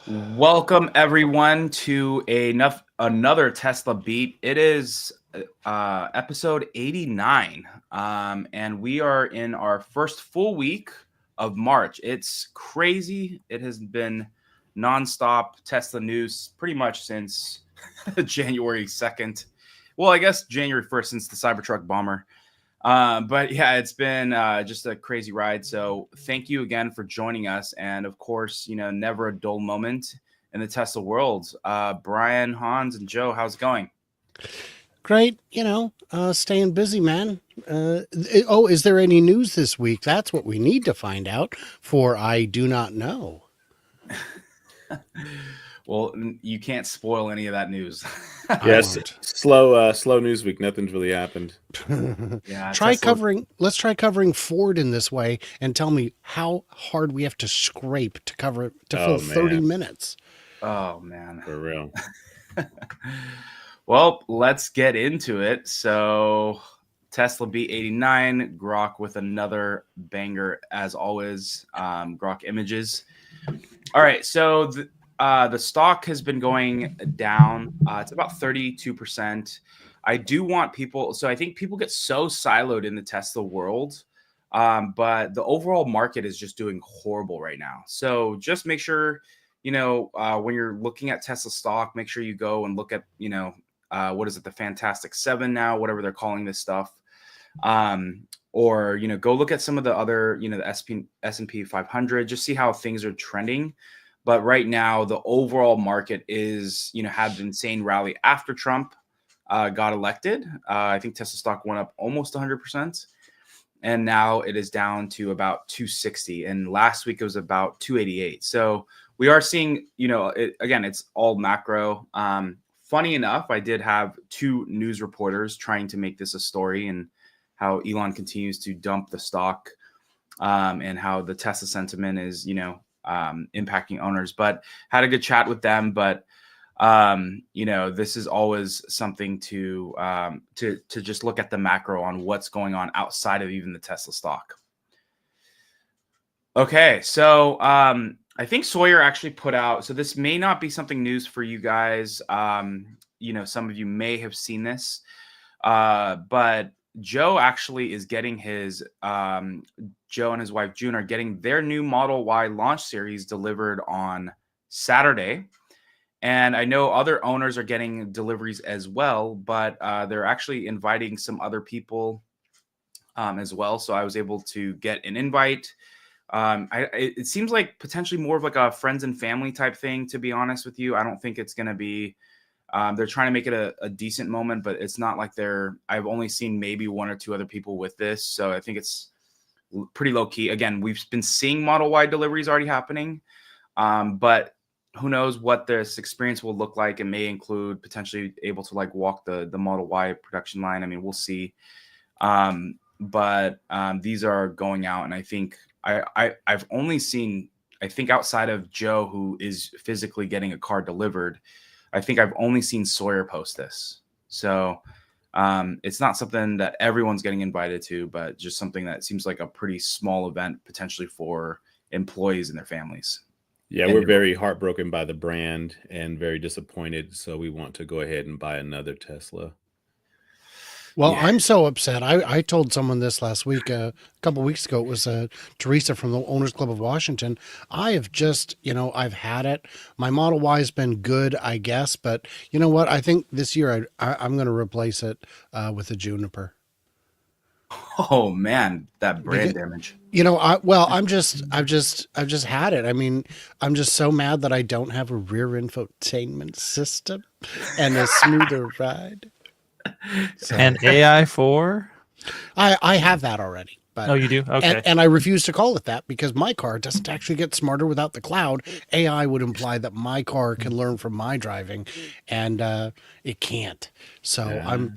Welcome everyone to another Tesla Beat. It is episode 89, and we are in our first full week of March. It's crazy. It has been nonstop Tesla news pretty much since January 2nd. Well, I guess January 1st since the Cybertruck bomber. But yeah, it's been just a crazy ride. So thank you again for joining us. And of course, never a dull moment in the Tesla world. Brian, Hans, and Joe, how's it going? Great. Staying busy, man. Is there any news this week? That's what we need to find out, for I do not know. Well, you can't spoil any of that news. Yes, slow news week. Nothing's really happened. Yeah, Let's try covering Ford in this way, and tell me how hard we have to scrape to fill 30 minutes. Oh man, for real. Well, let's get into it. So, Tesla B89, Grok with another banger as always. Grok images. All right, so the stock has been going down. It's about 32%. I do want people, so I think people get so siloed in the Tesla world, but the overall market is just doing horrible right now. So just make sure, when you're looking at Tesla stock, make sure you go and look at, what is it, the Fantastic 7 now, whatever they're calling this stuff. Or, go look at some of the other, the S&P 500, just see how things are trending. But right now, the overall market is, had an insane rally after Trump got elected. I think Tesla stock went up almost 100%. And now it is down to about 260. And last week it was about 288. So we are seeing, again, it's all macro. Funny enough, I did have two news reporters trying to make this a story and how Elon continues to dump the stock and how the Tesla sentiment is, impacting owners, but had a good chat with them. But this is always something to just look at the macro on what's going on outside of even the Tesla stock. Okay, so I think Sawyer actually put out, so this may not be something news for you guys. Some of you may have seen this, but Joe actually is getting his Joe and his wife June are getting their new Model Y launch series delivered on Saturday. And I know other owners are getting deliveries as well, but they're actually inviting some other people as well. So I was able to get an invite. It seems like potentially more of like a friends and family type thing, to be honest with you. I don't think it's going to be, they're trying to make it a decent moment, but it's not like I've only seen maybe one or two other people with this. So I think it's pretty low key. Again, we've been seeing Model Y deliveries already happening, but who knows what this experience will look like. It may include potentially able to like walk the Model Y production line. I mean, we'll see. But these are going out, and I think I've only seen, I think outside of Joe, who is physically getting a car delivered, I think I've only seen Sawyer post this. So it's not something that everyone's getting invited to, but just something that seems like a pretty small event potentially for employees and their families. Yeah, we're very heartbroken by the brand and very disappointed. So we want to go ahead and buy another Tesla. Well, yeah. I'm so upset. I told someone this last week, a couple of weeks ago. It was Teresa from the Owners Club of Washington. I have just, I've had it. My Model Y has been good, I guess. But you know what? I think this year I'm going to replace it with a Juniper. Oh man, that brand damage. I've just had it. I mean, I'm just so mad that I don't have a rear infotainment system and a smoother ride. So. And AI4? I have that already. But, oh, you do? Okay. And I refuse to call it that because my car doesn't actually get smarter without the cloud. AI would imply that my car can learn from my driving, and it can't. So yeah.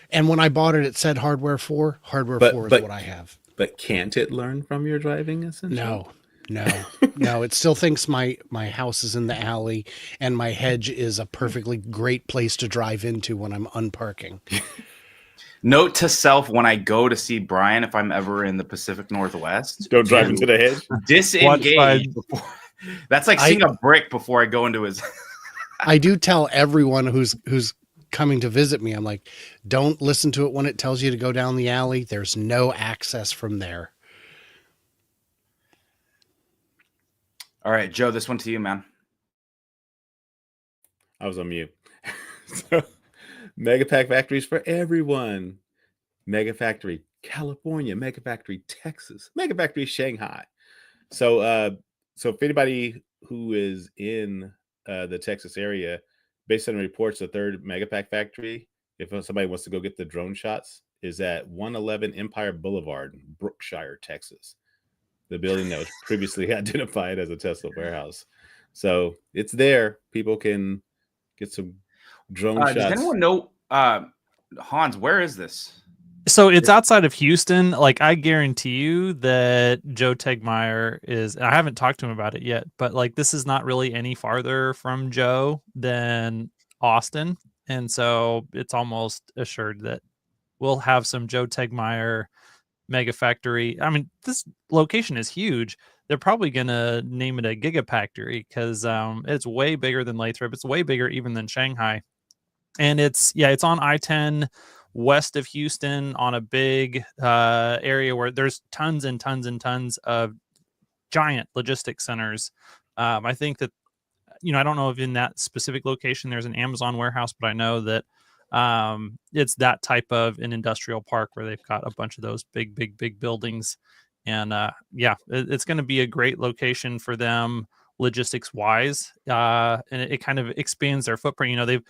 And when I bought it, it said hardware 4. Hardware 4 is what I have. But can't it learn from your driving, essentially? No. It still thinks my house is in the alley and my hedge is a perfectly great place to drive into when I'm unparking. Note to self when I go to see Brian, if I'm ever in the Pacific Northwest, don't drive into the hedge. Disengage That's like seeing a brick before I go into his. I do tell everyone who's coming to visit me, I'm like, don't listen to it when it tells you to go down the alley. There's no access from there. All right, Joe, this one to you, man. I was on mute. So, Mega Pack factories for everyone. Mega Factory California, Mega Factory Texas, Mega Factory Shanghai. So so if anybody who is in the Texas area, based on reports, the third Mega Pack factory, if somebody wants to go get the drone shots, is at 111 Empire Boulevard in Brookshire, Texas. The building that was previously identified as a Tesla warehouse. So it's there. People can get some drone shots. Does anyone know, Hans, where is this? So it's outside of Houston. Like, I guarantee you that Joe Tegmeyer is, and I haven't talked to him about it yet, but like, this is not really any farther from Joe than Austin. And so it's almost assured that we'll have some Joe Tegmeyer Mega Factory. I mean, this location is huge. They're probably going to name it a Gigafactory because it's way bigger than Lathrop. It's way bigger even than Shanghai. And it's on I-10 west of Houston on a big area where there's tons and tons and tons of giant logistics centers. I think that, I don't know if in that specific location there's an Amazon warehouse, but I know that it's that type of an industrial park where they've got a bunch of those big buildings. And it's going to be a great location for them logistics wise. And it kind of expands their footprint. They've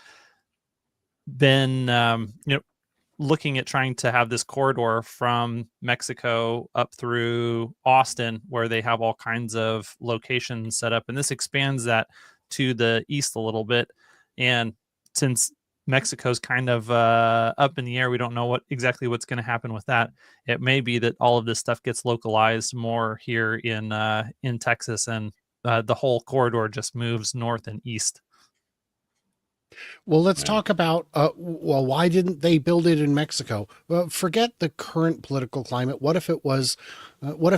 been looking at trying to have this corridor from Mexico up through Austin where they have all kinds of locations set up, and this expands that to the east a little bit. And since Mexico's kind of up in the air, we don't know exactly what's going to happen with that. It may be that all of this stuff gets localized more here in Texas, and the whole corridor just moves north and east. Well, let's talk about, why didn't they build it in Mexico? Well, forget the current political climate. What if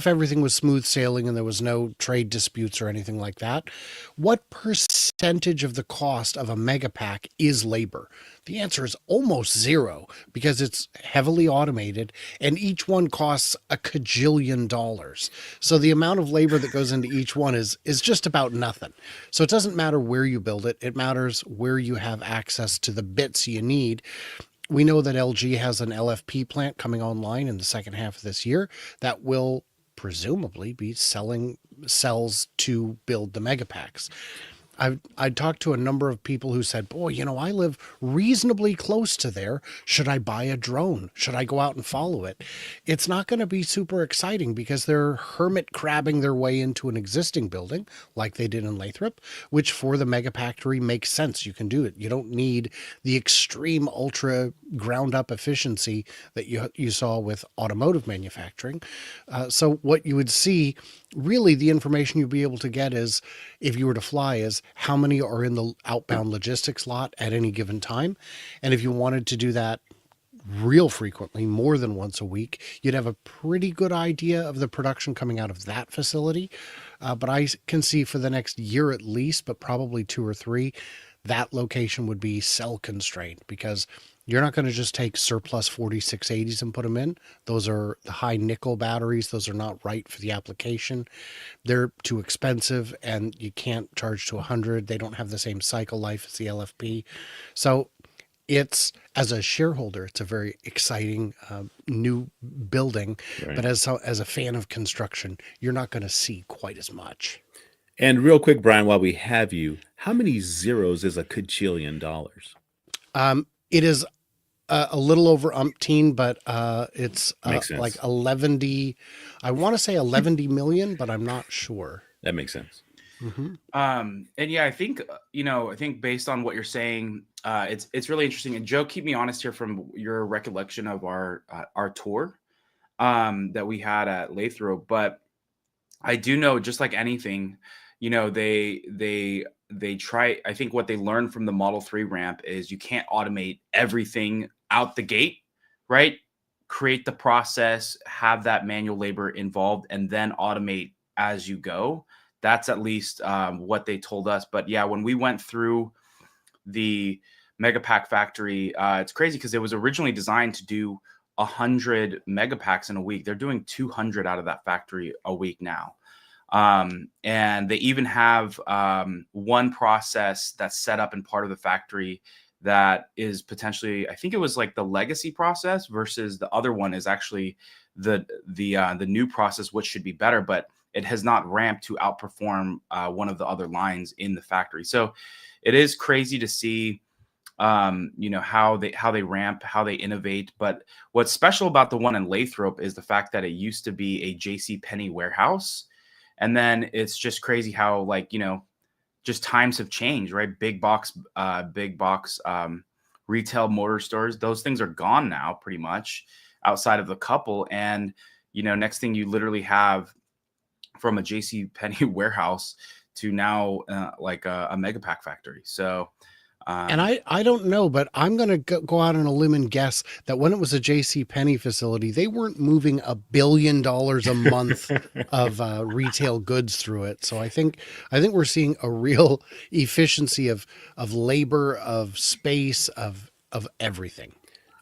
everything was smooth sailing and there was no trade disputes or anything like that? What percentage of the cost of a mega pack is labor? The answer is almost zero because it's heavily automated and each one costs a cajillion dollars. So the amount of labor that goes into each one is just about nothing. So it doesn't matter where you build it. It matters where you have access to the bits you need. We know that LG has an LFP plant coming online in the second half of this year that will presumably be selling cells to build the megapacks. I talked to a number of people who said, boy, I live reasonably close to there. Should I buy a drone? Should I go out and follow it? It's not going to be super exciting because they're hermit crabbing their way into an existing building like they did in Lathrop, which for the Megafactory makes sense. You can do it. You don't need the extreme ultra ground up efficiency that you saw with automotive manufacturing. So what you would see, really the information you'd be able to get is, if you were to fly, is how many are in the outbound logistics lot at any given time. And if you wanted to do that real frequently, more than once a week, you'd have a pretty good idea of the production coming out of that facility. But I can see for the next year at least, but probably 2 or 3, that location would be cell constrained because you're not going to just take surplus 4680s and put them in. Those are the high nickel batteries. Those are not right for the application. They're too expensive and you can't charge to 100. They don't have the same cycle life as the LFP. So it's, as a shareholder, it's a very exciting new building. Right. But as a fan of construction, you're not going to see quite as much. And real quick, Brian, while we have you, how many zeros is a cajillion dollars? It is a little over umpteen, but it's like 11. I want to say 11 million, but I'm not sure. That makes sense. Mm-hmm. And yeah, I think based on what you're saying, it's really interesting. And Joe, keep me honest here from your recollection of our tour that we had at Lathrop. But I do know, just like anything, they try. I think what they learned from the Model 3 ramp is you can't automate everything out the gate, right? Create the process, have that manual labor involved, and then automate as you go. That's at least what they told us. But yeah, when we went through the Megapack factory, it's crazy because it was originally designed to do 100 megapacks in a week. They're doing 200 out of that factory a week now. And they even have one process that's set up in part of the factory that is potentially, I think it was like the legacy process versus the other one is actually the new process, which should be better, but it has not ramped to outperform one of the other lines in the factory. So it is crazy to see how they ramp, how they innovate. But what's special about the one in Lathrop is the fact that it used to be a JCPenney warehouse. And then it's just crazy how, like, just times have changed, right? Big box retail motor stores, those things are gone now pretty much outside of the couple. And, next thing you literally have from a JCPenney warehouse to now like a Megapack factory. So, and I don't know, but I'm going to go out on a limb and guess that when it was a JCPenney facility, they weren't moving $1 billion a month of retail goods through it. So I think we're seeing a real efficiency of labor, of space, of everything.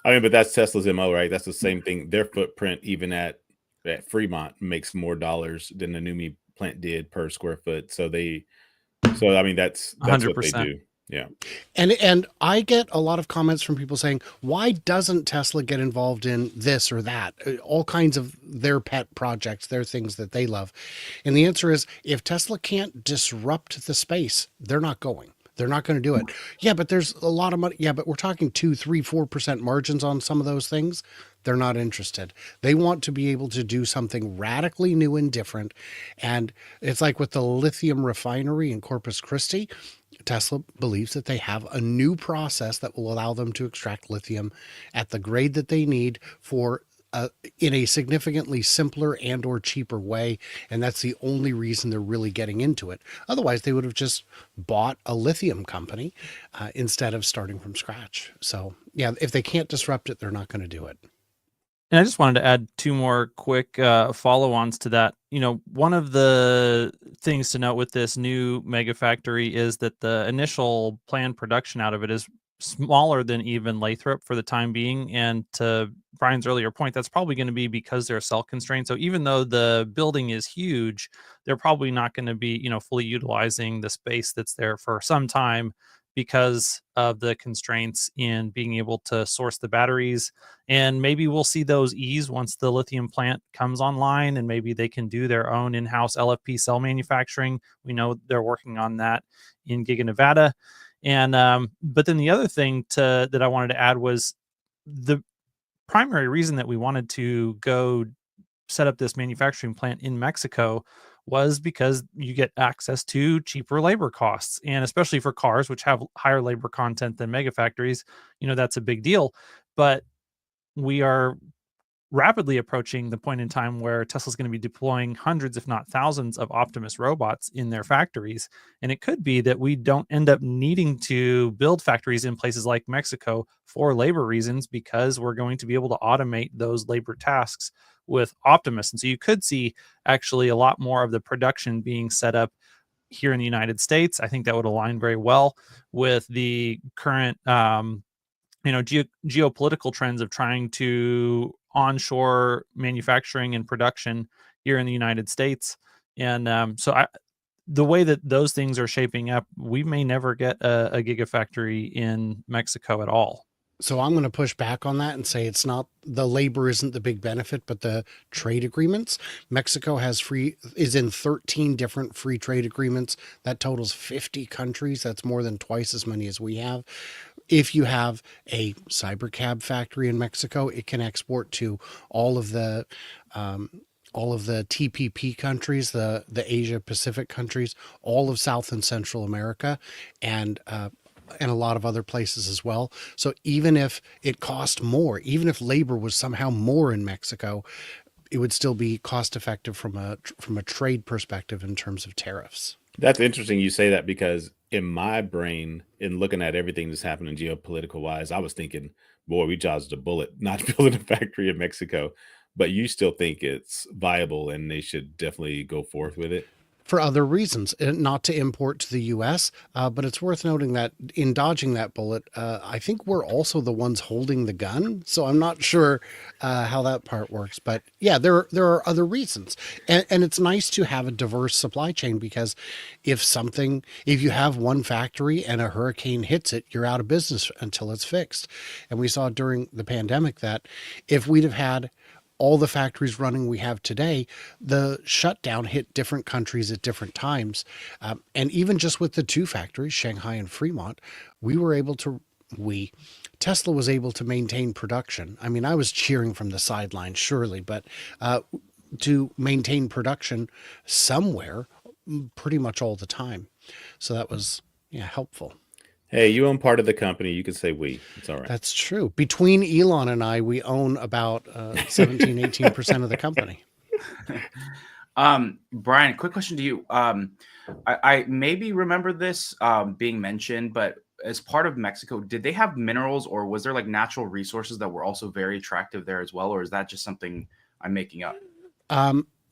I mean, but that's Tesla's MO, right? That's the same thing. Their footprint, even at Fremont, makes more dollars than the NUMMI plant did per square foot. So I mean, that's 100%. what they do. Yeah. And I get a lot of comments from people saying, why doesn't Tesla get involved in this or that? All kinds of their pet projects, their things that they love. And the answer is, if Tesla can't disrupt the space, they're not going. They're not going to do it. Yeah, but there's a lot of money. Yeah, but we're talking 2, 3, 4% margins on some of those things. They're not interested. They want to be able to do something radically new and different. And it's like with the lithium refinery in Corpus Christi, Tesla believes that they have a new process that will allow them to extract lithium at the grade that they need for in a significantly simpler and or cheaper way. And that's the only reason they're really getting into it. Otherwise, they would have just bought a lithium company instead of starting from scratch. So yeah, if they can't disrupt it, they're not going to do it. And I just wanted to add 2 more quick follow-ons to that. One of the things to note with this new mega factory is that the initial planned production out of it is smaller than even Lathrop for the time being. And to Brian's earlier point, that's probably going to be because they're cell constrained. So even though the building is huge, they're probably not going to be, fully utilizing the space that's there for some time because of the constraints in being able to source the batteries. And maybe we'll see those ease once the lithium plant comes online, and maybe they can do their own in-house LFP cell manufacturing. We know they're working on that in Giga Nevada. And but then the other thing that I wanted to add was the primary reason that we wanted to go set up this manufacturing plant in Mexico was because you get access to cheaper labor costs. And especially for cars, which have higher labor content than mega factories, that's a big deal. But we are rapidly approaching the point in time where Tesla's going to be deploying hundreds, if not thousands, of Optimus robots in their factories. And it could be that we don't end up needing to build factories in places like Mexico for labor reasons, because we're going to be able to automate those labor tasks with Optimus. And so you could see actually a lot more of the production being set up here in the United States. I think that would align very well with the current geopolitical trends of trying to onshore manufacturing and production here in the United States. And the way that those things are shaping up, we may never get a gigafactory in Mexico at all. So I'm going to push back on that and say it's not, the labor isn't the big benefit, but the trade agreements. Mexico is in 13 different free trade agreements. That totals 50 countries. That's more than twice as many as we have. If you have a Cybercab factory in Mexico, it can export to all of the TPP countries, the Asia Pacific countries, all of South and Central America, and a lot of other places as well. So even if it cost more, even if labor was somehow more in Mexico, it would still be cost effective from a trade perspective in terms of tariffs. That's interesting you say that, because in my brain, in looking at everything that's happening geopolitical wise, I was thinking, boy, we dodged a bullet not building a factory in Mexico. But you still think it's viable and they should definitely go forth with it? for other reasons, not to import to the U.S. But it's worth noting that in dodging that bullet, I think we're also the ones holding the gun. So I'm not sure how that part works. But yeah, there are other reasons, and it's nice to have a diverse supply chain, because if you have one factory and a hurricane hits it, you're out of business until it's fixed. And we saw during the pandemic that if we'd have had all the factories running we have today, the shutdown hit different countries at different times. And even just with the two factories, Shanghai and Fremont, Tesla was able to maintain production. I mean, I was cheering from the sidelines, surely, but to maintain production somewhere pretty much all the time. So that was, helpful. Hey, you own part of the company. You can say we. It's all right. That's true. Between Elon and I, we own about 17, 18% of the company. Brian, quick question to you. I maybe remember this being mentioned, but as part of Mexico, did they have minerals, or was there like natural resources that were also very attractive there as well? Or is that just something I'm making up?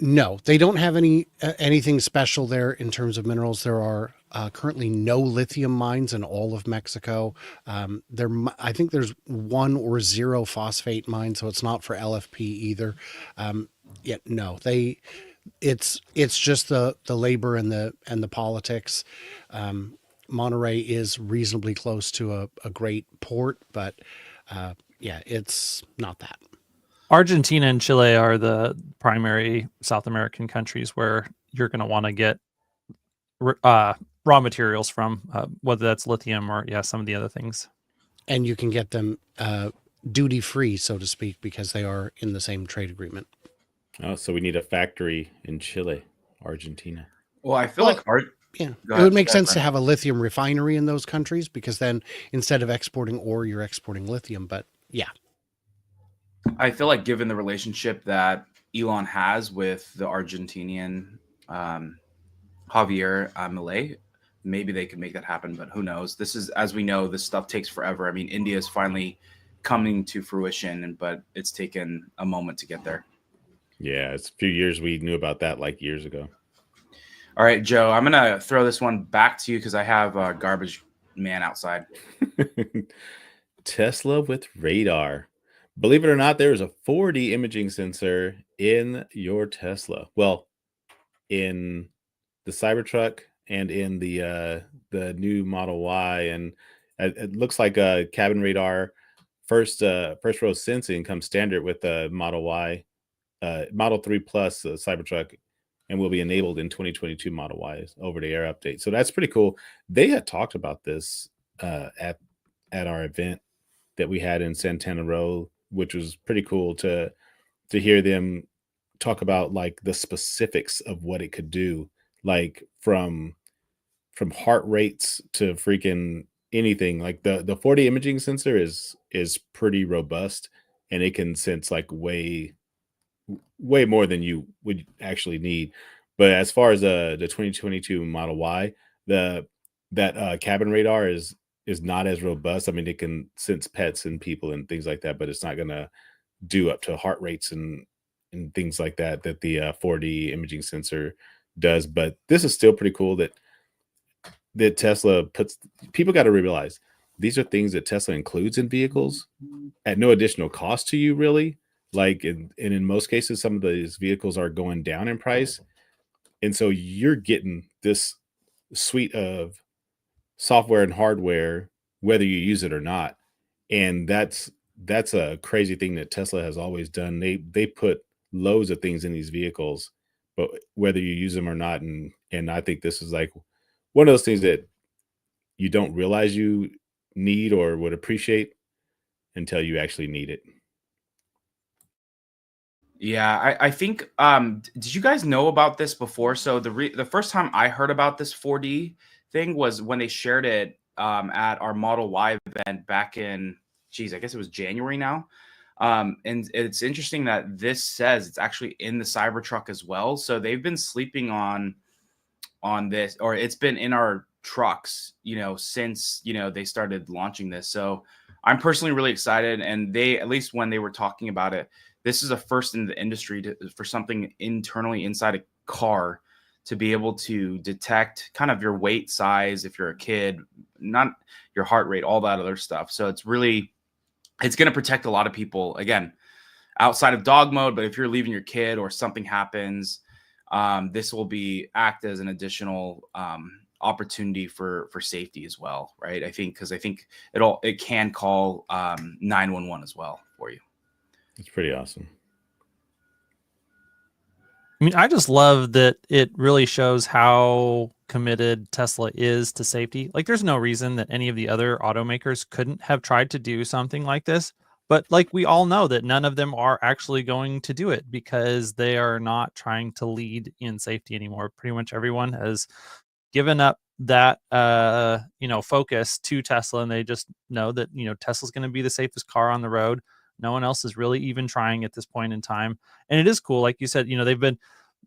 No, they don't have anything special there in terms of minerals. There are currently no lithium mines in all of Mexico. I think there's 1 or 0 phosphate mines, so it's not for LFP either. No, it's just the labor and the politics. Monterrey is reasonably close to a great port, but it's not that. Argentina and Chile are the primary South American countries where you're going to want to get raw materials from, whether that's lithium or some of the other things. And you can get them duty free, so to speak, because they are in the same trade agreement. Oh, so we need a factory in Chile, Argentina. Well, I feel it would make sense to have a lithium refinery in those countries, because then instead of exporting ore, you're exporting lithium. But yeah. I feel like given the relationship that Elon has with the Argentinian Javier Milei, maybe they could make that happen, but who knows? This is, as we know, this stuff takes forever. I mean, India is finally coming to fruition, but it's taken a moment to get there. Yeah, it's a few years. We knew about that like years ago. All right, Joe, I'm going to throw this one back to you because I have a garbage man outside. Tesla with radar. Believe it or not, there is a 4D imaging sensor in your Tesla. Well, in the Cybertruck and in the new Model Y, and it looks like a cabin radar. First row sensing comes standard with the Model Y, Model 3 Plus Cybertruck, and will be enabled in 2022 Model Y over-the-air update. So that's pretty cool. They had talked about this at our event that we had in Santana Row, which was pretty cool to hear them talk about like the specifics of what it could do, like from heart rates to freaking anything. Like the 4D imaging sensor is pretty robust, and it can sense like way more than you would actually need. But as far as the 2022 Model Y, that cabin radar is not as robust. I mean, it can sense pets and people and things like that, but it's not going to do up to heart rates and things like that the 4D imaging sensor does. But this is still pretty cool that Tesla puts. People got to realize these are things that Tesla includes in vehicles at no additional cost to you, really. Like, and in most cases, some of these vehicles are going down in price, and so you're getting this suite of software and hardware, whether you use it or not. And that's a crazy thing that Tesla has always done. They put loads of things in these vehicles, but whether you use them or not, and I think this is like one of those things that you don't realize you need or would appreciate until you actually need it. Yeah, I think did you guys know about this before? So the first time I heard about this 4D thing was when they shared it at our Model Y event back in, I guess it was January now. And it's interesting that this says it's actually in the Cybertruck as well. So they've been sleeping on this, or it's been in our trucks, since, they started launching this. So I'm personally really excited. And they, at least when they were talking about it, this is a first in the industry for something internally inside a car to be able to detect kind of your weight, size, if you're a kid, not your heart rate, all that other stuff. So it's going to protect a lot of people, again, outside of dog mode. But if you're leaving your kid or something happens, this will act as an additional opportunity for safety as well, right? I think it can call 911 as well for you. It's pretty awesome. I mean, I just love that it really shows how committed Tesla is to safety. Like, there's no reason that any of the other automakers couldn't have tried to do something like this. But like, we all know that none of them are actually going to do it because they are not trying to lead in safety anymore. Pretty much everyone has given up that focus to Tesla, and they just know that Tesla's going to be the safest car on the road. No one else is really even trying at this point in time. And it is cool, like you said,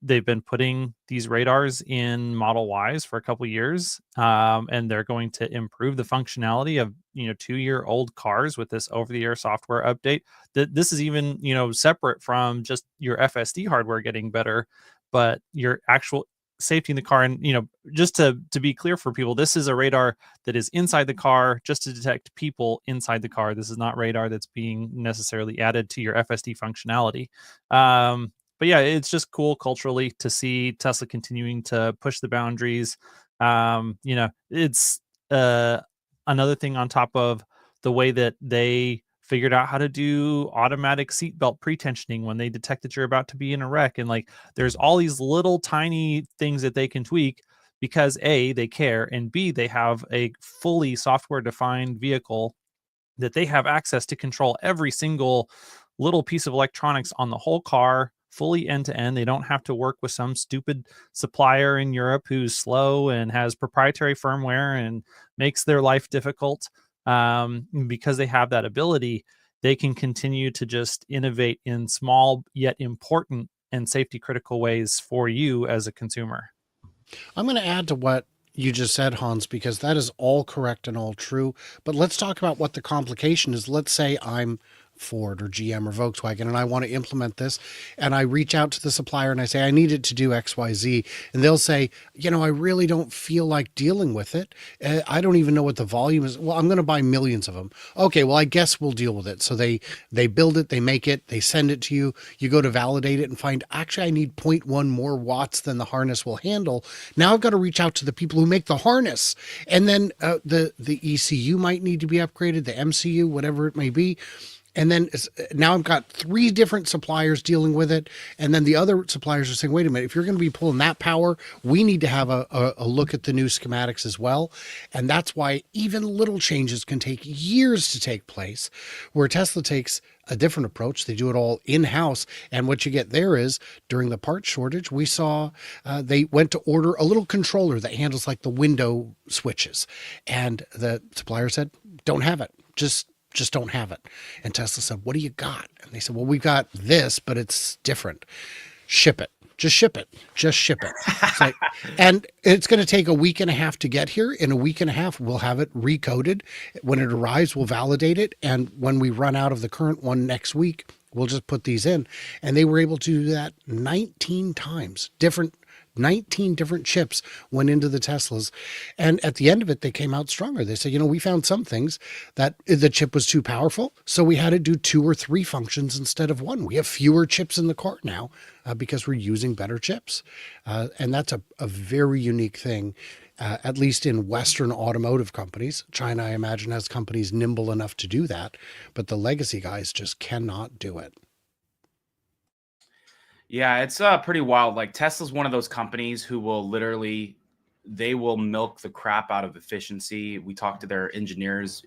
they've been putting these radars in Model Ys for a couple years, and they're going to improve the functionality of 2-year-old cars with this over-the-air software update. This is even separate from just your FSD hardware getting better, but your actual safety in the car. And just to be clear for people, this is a radar that is inside the car just to detect people inside the car. This is not radar that's being necessarily added to your FSD functionality. But yeah, it's just cool culturally to see Tesla continuing to push the boundaries. It's another thing on top of the way that they figured out how to do automatic seatbelt pre-tensioning when they detect that you're about to be in a wreck. And like, there's all these little tiny things that they can tweak because A, they care, and B, they have a fully software defined vehicle that they have access to control every single little piece of electronics on the whole car, fully end to end. They don't have to work with some stupid supplier in Europe who's slow and has proprietary firmware and makes their life difficult. Because they have that ability, they can continue to just innovate in small yet important and safety critical ways for you as a consumer. I'm going to add to what you just said, Hans, because that is all correct and all true. But let's talk about what the complication is. Let's say I'm Ford or GM or Volkswagen and I want to implement this, and I reach out to the supplier and I say I need it to do XYZ, and they'll say, I really don't feel like dealing with it. I don't even know what the volume is. Well, I'm going to buy millions of them. Okay, well, I guess we'll deal with it. So they build it, they make it, they send it to you. You go to validate it and find, actually, I need 0.1 more watts than the harness will handle. Now I've got to reach out to the people who make the harness, and then the ECU might need to be upgraded, the MCU, whatever it may be. And then now I've got 3 different suppliers dealing with it. And then the other suppliers are saying, wait a minute, if you're going to be pulling that power, we need to have a look at the new schematics as well. And that's why even little changes can take years to take place, where Tesla takes a different approach. They do it all in-house. And what you get there is, during the part shortage, we saw they went to order a little controller that handles like the window switches. And the supplier said, don't have it. Just don't have it. And Tesla said, what do you got? And they said, well, we've got this, but it's different. Ship it. Just ship it. Just ship it. It's like, and it's going to take a week and a half to get here. In a week and a half, we'll have it recoded. When it arrives, we'll validate it. And when we run out of the current one next week, we'll just put these in. And they were able to do that 19 times. 19 different chips went into the Teslas. And at the end of it, they came out stronger. They said, we found some things that the chip was too powerful, so we had to do 2 or 3 functions instead of 1. We have fewer chips in the car now because we're using better chips. And that's a very unique thing, at least in Western automotive companies. China, I imagine, has companies nimble enough to do that, but the legacy guys just cannot do it. Yeah, it's pretty wild. Like, Tesla's one of those companies who will they will milk the crap out of efficiency. We talked to their engineers,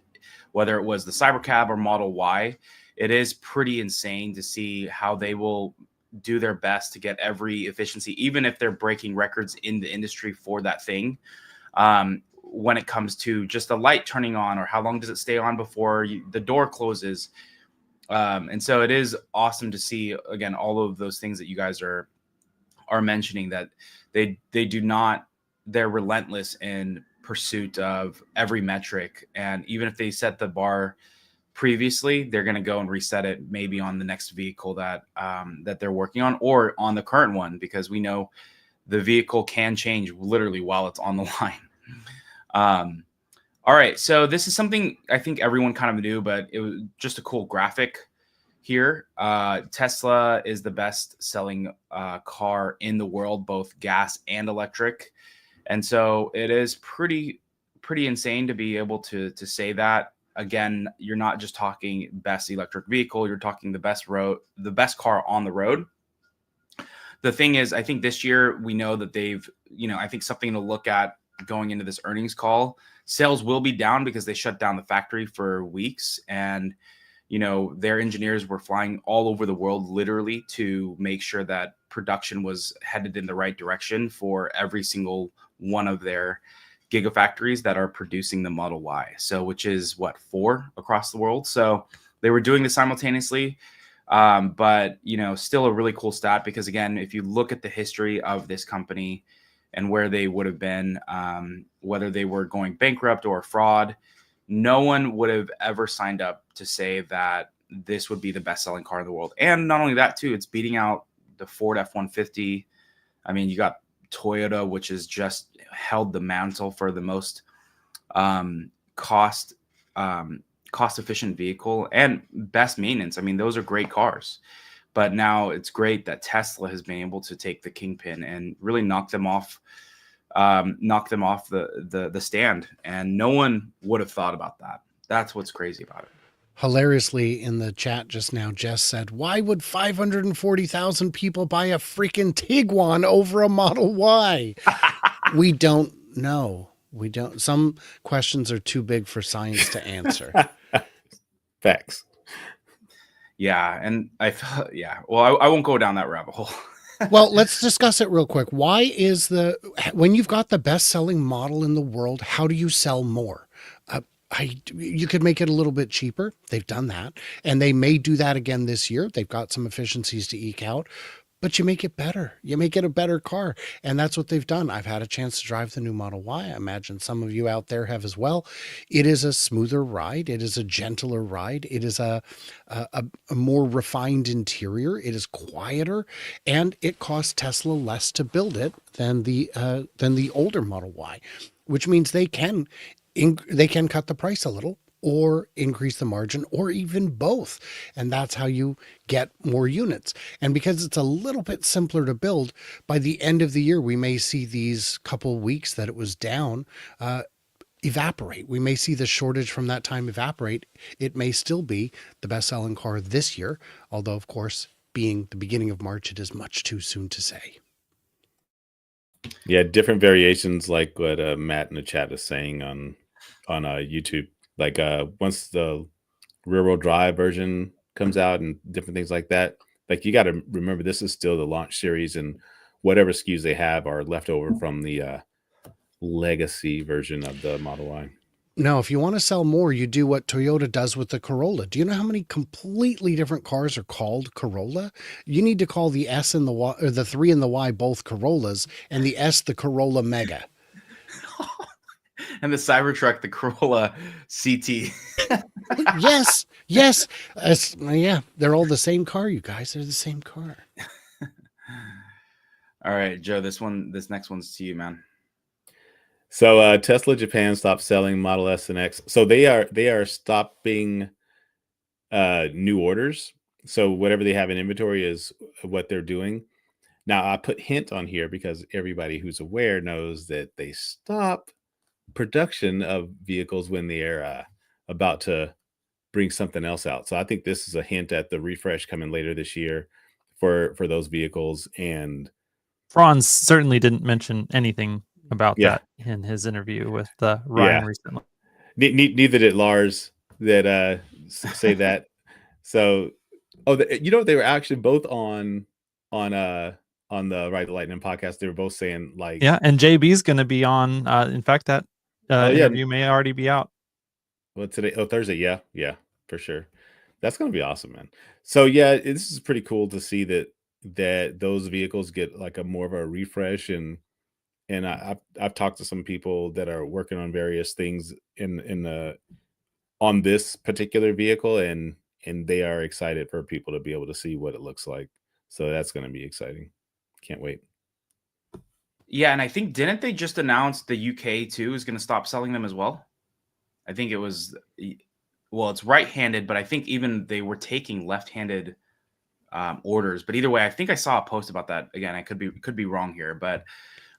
whether it was the Cybercab or Model Y. It is pretty insane to see how they will do their best to get every efficiency, even if they're breaking records in the industry for that thing. When it comes to just the light turning on, or how long does it stay on before the door closes. And so it is awesome to see, again, all of those things that you guys are mentioning, that they're relentless in pursuit of every metric. And even if they set the bar previously, they're going to go and reset it maybe on the next vehicle that they're working on, or on the current one, because we know the vehicle can change literally while it's on the line. All right, so this is something I think everyone kind of knew, but it was just a cool graphic here. Tesla is the best selling car in the world, both gas and electric. And so it is pretty insane to be able to say that. Again, you're not just talking best electric vehicle, you're talking the best car on the road. The thing is, I think this year we know that they've, I think something to look at going into this earnings call, sales will be down because they shut down the factory for weeks, and their engineers were flying all over the world literally to make sure that production was headed in the right direction for every single one of their gigafactories that are producing the Model Y. So, which is 4 across the world. So they were doing this simultaneously. But still a really cool stat, because again, if you look at the history of this company and where they would have been, whether they were going bankrupt or fraud, no one would have ever signed up to say that this would be the best-selling car in the world. And not only that, too, it's beating out the Ford F-150. I mean, you got Toyota, which has just held the mantle for the most cost-efficient vehicle and best maintenance. I mean, those are great cars. But now it's great that Tesla has been able to take the kingpin and really knock them off the stand. And no one would have thought about that. That's what's crazy about it. Hilariously, in the chat just now, Jess said, why would 540,000 people buy a freaking Tiguan over a Model Y? We don't know. We don't. Some questions are too big for science to answer. Facts. Yeah. And well, I won't go down that rabbit hole. Well, let's discuss it real quick. Why is when you've got the best selling model in the world, how do you sell more? You could make it a little bit cheaper. They've done that, and they may do that again this year. They've got some efficiencies to eke out, but you make it better. You make it a better car, and that's what they've done. I've had a chance to drive the new Model Y. I imagine some of you out there have as well. It is a smoother ride. It is a gentler ride. It is a more refined interior. It is quieter, and it costs Tesla less to build it than the older Model Y, which means they can cut the price a little or increase the margin, or even both. And that's how you get more units. And because it's a little bit simpler to build, by the end of the year, we may see these couple weeks that it was down evaporate. We may see the shortage from that time evaporate. It may still be the best-selling car this year, although, of course, being the beginning of March, it is much too soon to say. Yeah, different variations, like what Matt in the chat is saying on YouTube. Like once the rear-wheel drive version comes out and different things like that, like you got to remember this is still the launch series, and whatever SKUs they have are left over from the legacy version of the Model Y. No, if you want to sell more, you do what Toyota does with the Corolla. Do you know how many completely different cars are called Corolla? You need to call the S and the Y, or the 3 and the Y, both Corollas, and the S the Corolla Mega. And the Cybertruck, the Corolla CT. Yes. Yeah, they're all the same car, you guys. They're the same car. All right, Joe, this next one's to you, man. So Tesla Japan stopped selling Model S and X. So they are stopping new orders. So whatever they have in inventory is what they're doing. Now I put hint on here because everybody who's aware knows that they stop production of vehicles when they are about to bring something else out. So I think this is a hint at the refresh coming later this year for those vehicles. And Franz certainly didn't mention anything about that in his interview with Ryan recently. Neither did Lars that say that. So they were actually both on the Ride the Lightning podcast. They were both saying like, yeah, and JB's going to be on. In fact, that interview may already be out. Well, today, Thursday, yeah, for sure. That's going to be awesome, man. So yeah, this is pretty cool to see that those vehicles get like a more of a refresh, and I've talked to some people that are working on various things on this particular vehicle, and they are excited for people to be able to see what it looks like. So that's going to be exciting. Can't wait. Yeah, and I think didn't they just announce the UK too is going to stop selling them as well? I think it was well, it's right-handed, but I think even they were taking left-handed orders. But either way, I think I saw a post about that. Again, I could be wrong here, but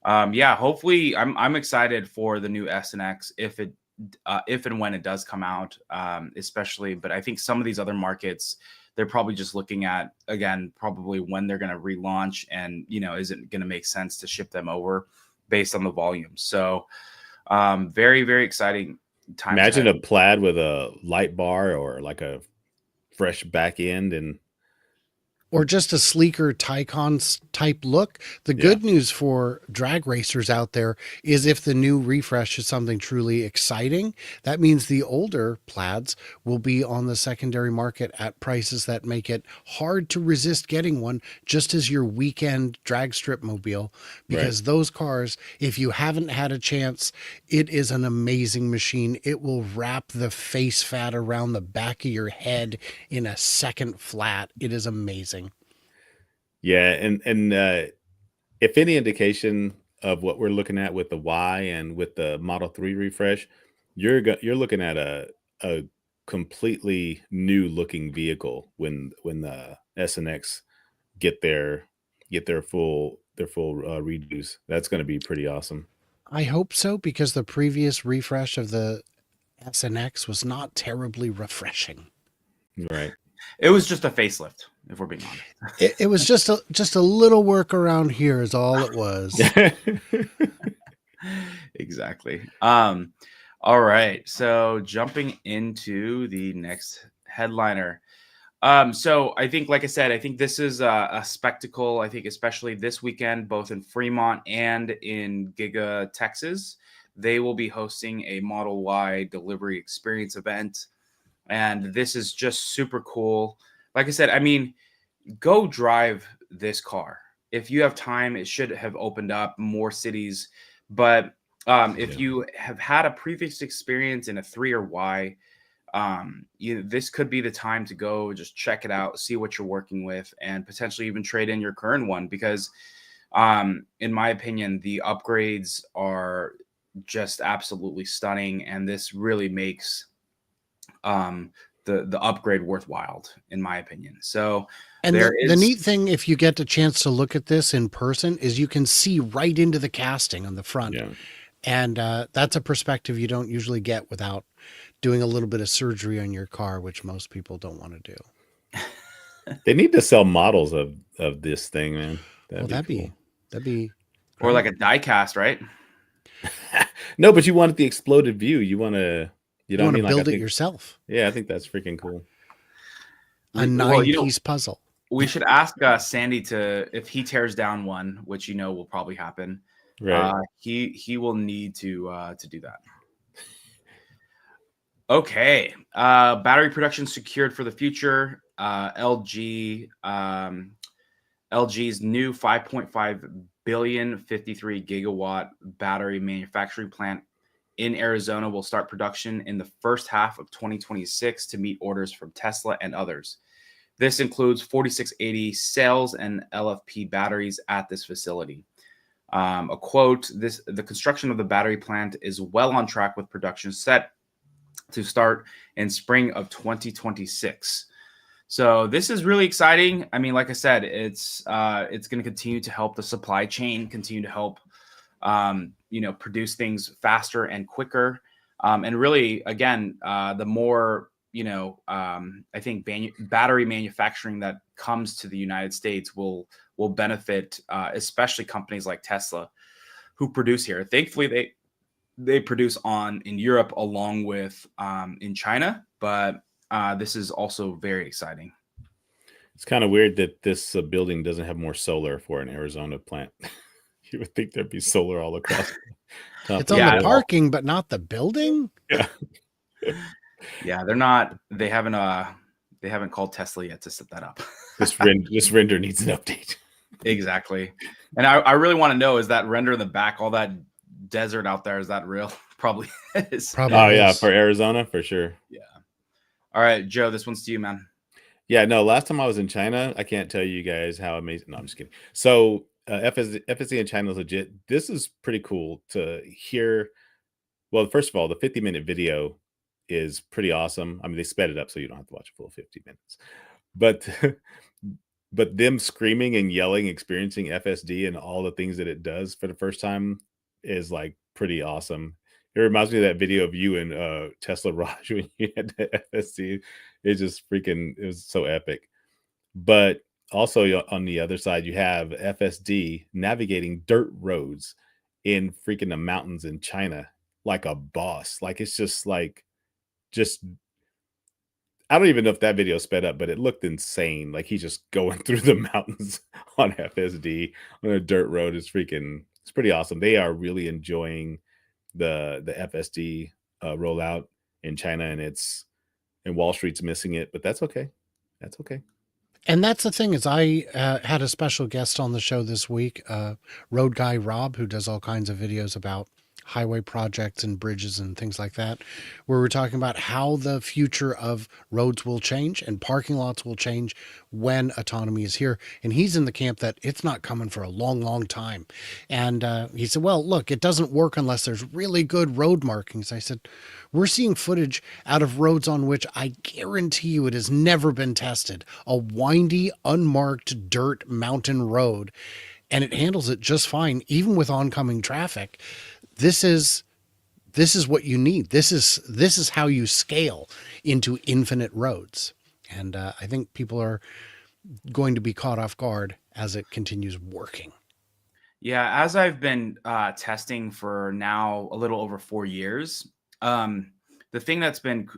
yeah, hopefully, I'm excited for the new S and X if and when it does come out, especially. But I think some of these other markets, they're probably just looking at, again, probably when they're going to relaunch, and is it going to make sense to ship them over based on the volume. So very, very exciting time. Imagine a plaid with a light bar or like a fresh back end and or just a sleeker Tycon type look. The good news for drag racers out there is if the new refresh is something truly exciting, that means the older plaids will be on the secondary market at prices that make it hard to resist getting one, just as your weekend drag strip mobile. Because those cars, if you haven't had a chance, it is an amazing machine. It will wrap the face fat around the back of your head in a second flat. It is amazing. Yeah, and if any indication of what we're looking at with the Y and with the Model 3 refresh, you're looking at a completely new looking vehicle when the S and X get their full redos. That's going to be pretty awesome. I hope so, because the previous refresh of the S and X was not terribly refreshing. Right. It was just a facelift, if we're being honest. It was just a little work around here is all it was. Exactly. All right. So jumping into the next headliner. So I think, like I said, I think this is a spectacle. I think especially this weekend, both in Fremont and in Giga, Texas, they will be hosting a Model Y delivery experience event. And this is just super cool. Like I said, I mean, go drive this car. If you have time, it should have opened up more cities. But if you have had a previous experience in a 3 or Y, this could be the time to go just check it out, see what you're working with, and potentially even trade in your current one. Because in my opinion, the upgrades are just absolutely stunning. And this really makes the upgrade worthwhile, in my opinion. So, and the neat thing, if you get a chance to look at this in person, is you can see right into the casting on the front. Yeah. And that's a perspective you don't usually get without doing a little bit of surgery on your car, which most people don't want to do. They need to sell models of this thing, man. That'd be or like a die cast, right? No, but you want the exploded view. You want to build it yourself. Yeah, I think that's freaking cool. A 9-piece puzzle. We should ask Sandy if he tears down one, which will probably happen. Right. He will need to do that. Okay. Battery production secured for the future. LG's new 5.5 billion 53 gigawatt battery manufacturing plant in Arizona will start production in the first half of 2026 to meet orders from Tesla and others. This includes 4680 cells and LFP batteries at this facility. A quote, the construction of the battery plant is well on track with production set to start in spring of 2026. So this is really exciting. I mean, like I said, it's going to continue to help the supply chain, continue to help produce things faster and quicker. And really, again, the more I think battery manufacturing that comes to the United States will benefit, especially companies like Tesla, who produce here. Thankfully, they produce in Europe along with in China, but this is also very exciting. It's kind of weird that this building doesn't have more solar for an Arizona plant. You would think there'd be solar all across. It's on the parking, but not the building. Yeah. Yeah, they're not. They haven't called Tesla yet to set that up. This render needs an update. Exactly. And I really want to know, is that render in the back, all that desert out there, is that real? Probably is. Yeah, for Arizona, for sure. Yeah. All right, Joe, this one's to you, man. Yeah, no, last time I was in China, I can't tell you guys how amazing. No, I'm just kidding. So FSD in China is legit. This is pretty cool to hear. Well, first of all, the 50-minute video is pretty awesome. I mean, they sped it up so you don't have to watch a full 50 minutes. But but them screaming and yelling, experiencing FSD and all the things that it does for the first time is like pretty awesome. It reminds me of that video of you and Tesla Raj when you had the FSD. It just freaking, it was so epic. But also on the other side, you have FSD navigating dirt roads in freaking the mountains in China like a boss. Like it's just I don't even know if that video sped up, but it looked insane. Like he's just going through the mountains on FSD on a dirt road. It's pretty awesome. They are really enjoying the FSD rollout in China, and Wall Street's missing it, but that's okay. That's okay. And that's the thing is I had a special guest on the show this week, road guy Rob, who does all kinds of videos about highway projects and bridges and things like that, where we're talking about how the future of roads will change and parking lots will change when autonomy is here. And he's in the camp that it's not coming for a long, long time. And he said, well, look, it doesn't work unless there's really good road markings. I said, we're seeing footage out of roads on which I guarantee you it has never been tested. A windy, unmarked dirt mountain road, and it handles it just fine, even with oncoming traffic. This is what you need. This is how you scale into infinite roads. And I think people are going to be caught off guard as it continues working. Yeah, as I've been testing for now a little over 4 years, the thing that's been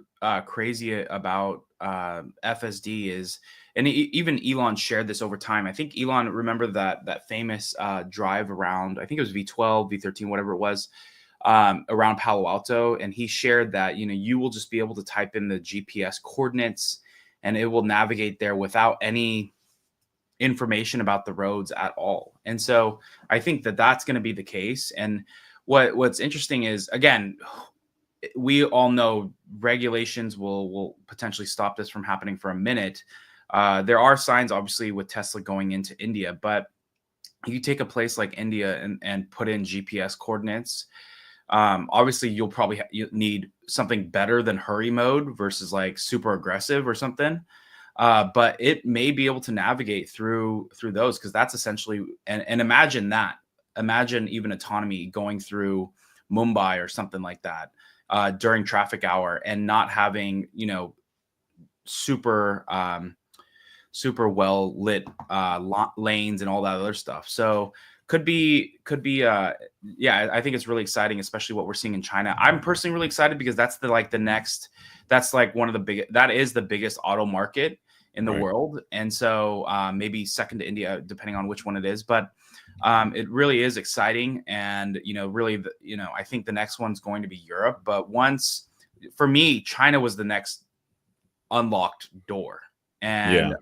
crazy about FSD is, and even Elon shared this over time. I think Elon, remember that famous drive around, I think it was V12, V13, whatever it was, around Palo Alto. And he shared that, you will just be able to type in the GPS coordinates and it will navigate there without any information about the roads at all. And so I think that that's going to be the case. And what's interesting is, again, we all know regulations will potentially stop this from happening for a minute. There are signs, obviously, with Tesla going into India, but you take a place like India and put in GPS coordinates. Obviously, you'll probably you need something better than hurry mode versus like super aggressive or something. But it may be able to navigate through those, because that's essentially, and imagine even autonomy going through Mumbai or something like that during traffic hour and not having, super well lit lanes and all that other stuff. So could be yeah, I think it's really exciting, especially what we're seeing in China. I'm personally really excited because that's one of the biggest auto market in the world. And so maybe second to India, depending on which one it is, but it really is exciting. And, really, I think the next one's going to be Europe. But for me, China was the next unlocked door. And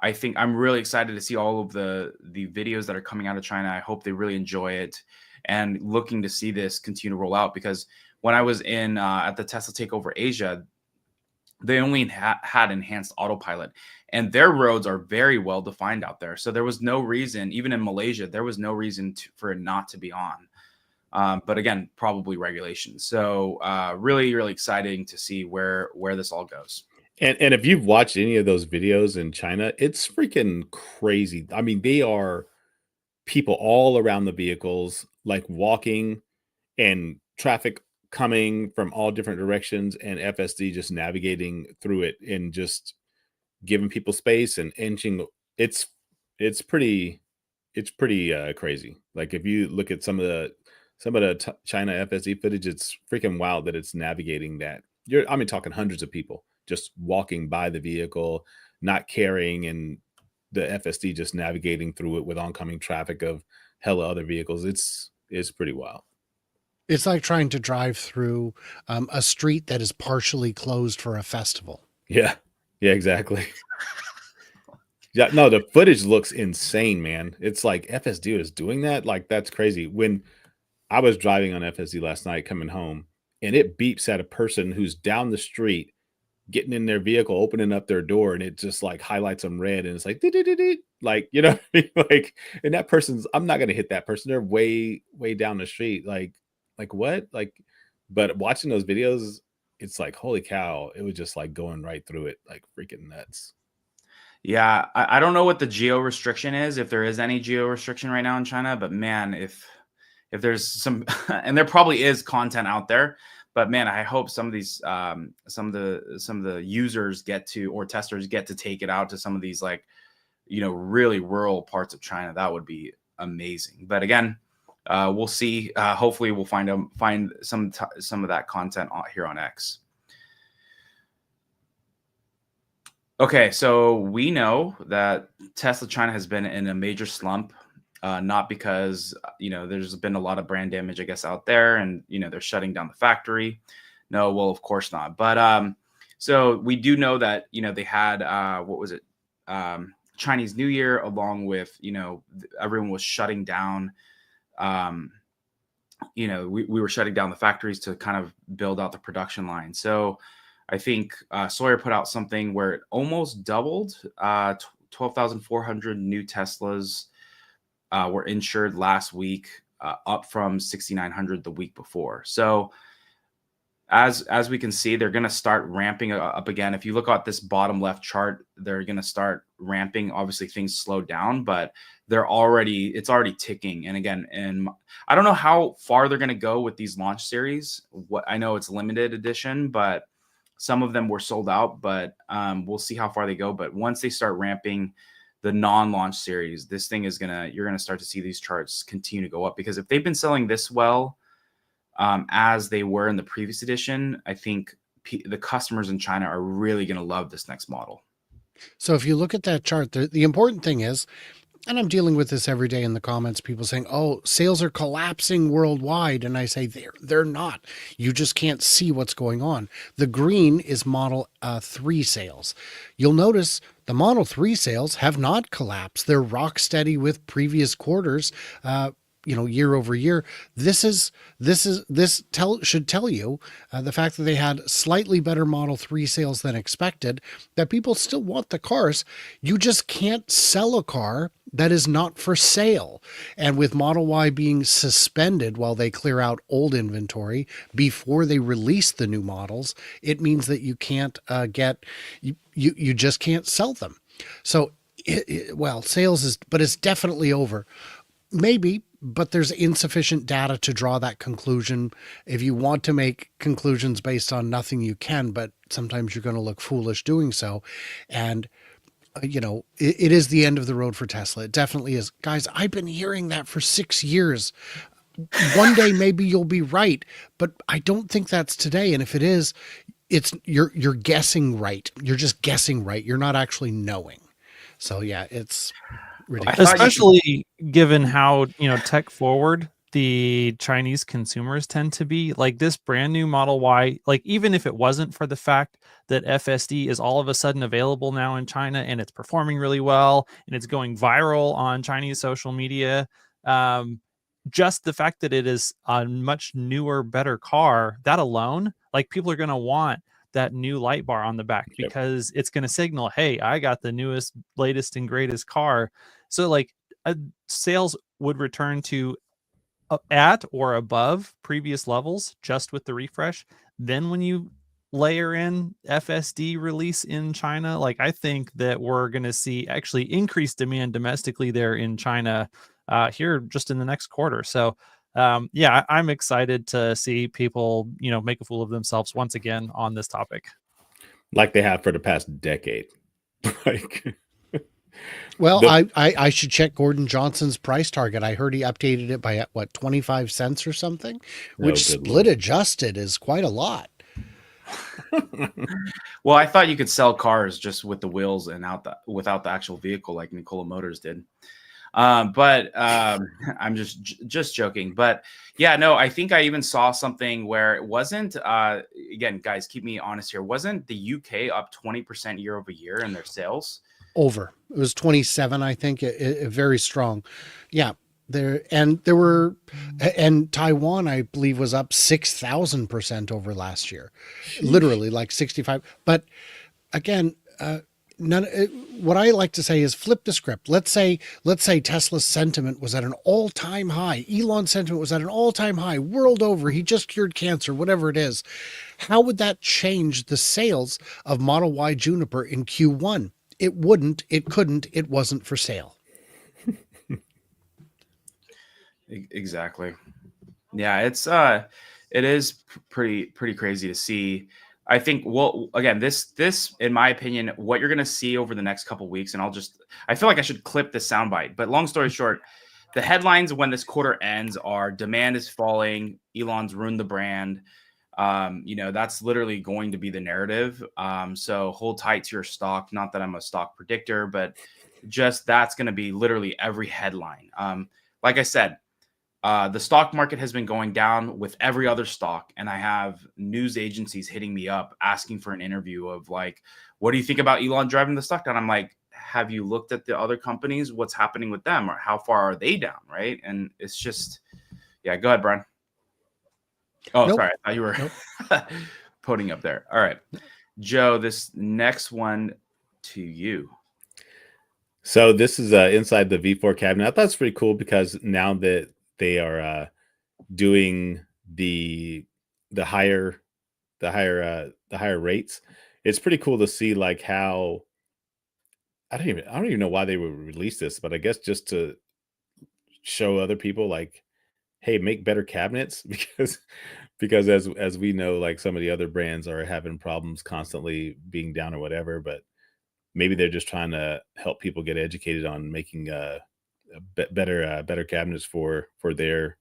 I think I'm really excited to see all of the videos that are coming out of China. I hope they really enjoy it and looking to see this continue to roll out, because when I was in at the Tesla Takeover Asia, they only had enhanced autopilot, and their roads are very well defined out there. So there was no reason, even in Malaysia, there was no reason for it not to be on. But again, probably regulations. So really, really exciting to see where this all goes. And if you've watched any of those videos in China, it's freaking crazy. I mean, they are people all around the vehicles, like walking, and traffic coming from all different directions, and FSD just navigating through it and just giving people space and inching. It's pretty crazy. Like if you look at some of the China FSD footage, it's freaking wild that it's navigating that. Talking hundreds of people just walking by the vehicle, not caring, and the FSD just navigating through it with oncoming traffic of hella other vehicles. It's pretty wild. It's like trying to drive through a street that is partially closed for a festival. Yeah, exactly. Yeah, no, the footage looks insane, man. It's like FSD is doing that. Like, that's crazy. When I was driving on FSD last night coming home, and it beeps at a person who's down the street getting in their vehicle, opening up their door, and it just like highlights them red, and it's like, "Dee-dee-dee-dee," like, you know what I mean? Like, and that person's, I'm not gonna hit that person. They're way, way down the street. Like what? Like, but watching those videos, it's like, holy cow, it was just like going right through it, like freaking nuts. Yeah, I don't know what the geo restriction is, if there is any geo restriction right now in China, but man, if there's some, and there probably is content out there, but man, I hope some of these some of the users get to, or testers get to take it out to some of these, like, really rural parts of China. That would be amazing. But again, we'll see. Hopefully we'll find some of that content here on X. Okay, so we know that Tesla China has been in a major slump, not because there's been a lot of brand damage, I guess, out there, and they're shutting down the factory. No, well, of course not. But so we do know that they had what was it, Chinese New Year, along with everyone was shutting down. We were shutting down the factories to kind of build out the production line. So I think Sawyer put out something where it almost doubled. 12,400 new Teslas were insured last week, up from 6,900 the week before. So as we can see, they're going to start ramping up again. If you look at this bottom left chart, they're going to start ramping. Obviously, things slowed down, but it's already ticking. And again, I don't know how far they're going to go with these launch series. I know it's limited edition, but some of them were sold out. But we'll see how far they go. But once they start ramping the non-launch series, this thing you're gonna start to see these charts continue to go up, because if they've been selling this well, as they were in the previous edition, I think the customers in China are really going to love this next model. So if you look at that chart, the important thing is, and I'm dealing with this every day in the comments, people saying, oh, sales are collapsing worldwide. And I say, they're not. You just can't see what's going on. The green is Model 3 sales. You'll notice the Model 3 sales have not collapsed. They're rock steady with previous quarters, year over year. This should tell you the fact that they had slightly better Model 3 sales than expected, that people still want the cars. You just can't sell a car that is not for sale. And with Model Y being suspended while they clear out old inventory before they release the new models, it means that you can't you just can't sell them. So, sales but it's definitely over. Maybe, but there's insufficient data to draw that conclusion. If you want to make conclusions based on nothing, you can, but sometimes you're going to look foolish doing so. And, it is the end of the road for Tesla. It definitely is. Guys, I've been hearing that for 6 years. One day, maybe you'll be right, but I don't think that's today. And if it is, you're guessing right. You're just guessing right. You're not actually knowing. So yeah, it's ridiculous. Especially given how tech forward the Chinese consumers tend to be. Like this brand new Model Y, like even if it wasn't for the fact that FSD is all of a sudden available now in China and it's performing really well and it's going viral on Chinese social media, just the fact that it is a much newer, better car, that alone, like people are going to want that new light bar on the back, because it's going to signal, hey, I got the newest, latest and greatest car. So like sales would return to at or above previous levels just with the refresh. Then when you layer in FSD release in China, like I think that we're going to see actually increased demand domestically there in China here just in the next quarter. So I'm excited to see people, make a fool of themselves once again on this topic. Like they have for the past decade. Well, I should check Gordon Johnson's price target. I heard he updated it by 25 cents or something, which split adjusted is quite a lot. Well, I thought you could sell cars just with the wheels and without the actual vehicle, like Nikola Motors did. But I'm just joking. But yeah, no, I think I even saw something where it wasn't, again, guys, keep me honest here. Wasn't the UK up 20% year over year in their sales? It was 27, I think, very strong. Yeah. And Taiwan, I believe, was up 6,000% over last year, literally like 65. But again, what I like to say is flip the script. Let's say Tesla's sentiment was at an all-time high. Elon's sentiment was at an all-time high world over. He just cured cancer, whatever it is. How would that change the sales of Model Y Juniper in Q1? It wouldn't, it couldn't, it wasn't for sale. Exactly. Yeah, it is pretty crazy to see. I think, well, again, this in my opinion, what you're going to see over the next couple of weeks, and I feel like I should clip this soundbite, but long story short, the headlines when this quarter ends are demand is falling, Elon's ruined the brand. That's literally going to be the narrative. So hold tight to your stock. Not that I'm a stock predictor, but just that's going to be literally every headline. Like I said, the stock market has been going down with every other stock, and I have news agencies hitting me up asking for an interview of like, what do you think about Elon driving the stock down? I'm like, have you looked at the other companies? What's happening with them, or how far are they down? Right. And it's just, yeah, go ahead, Brian. Oh, nope. Sorry. I thought you were putting up there. All right, Joe, this next one to you. So this is inside the V4 cabinet. I thought it's pretty cool because now that they are doing the higher rates, it's pretty cool to see like how I don't even know why they would release this, but I guess just to show other people like, hey, make better cabinets because as we know, like some of the other brands are having problems constantly being down or whatever, but maybe they're just trying to help people get educated on making better cabinets for their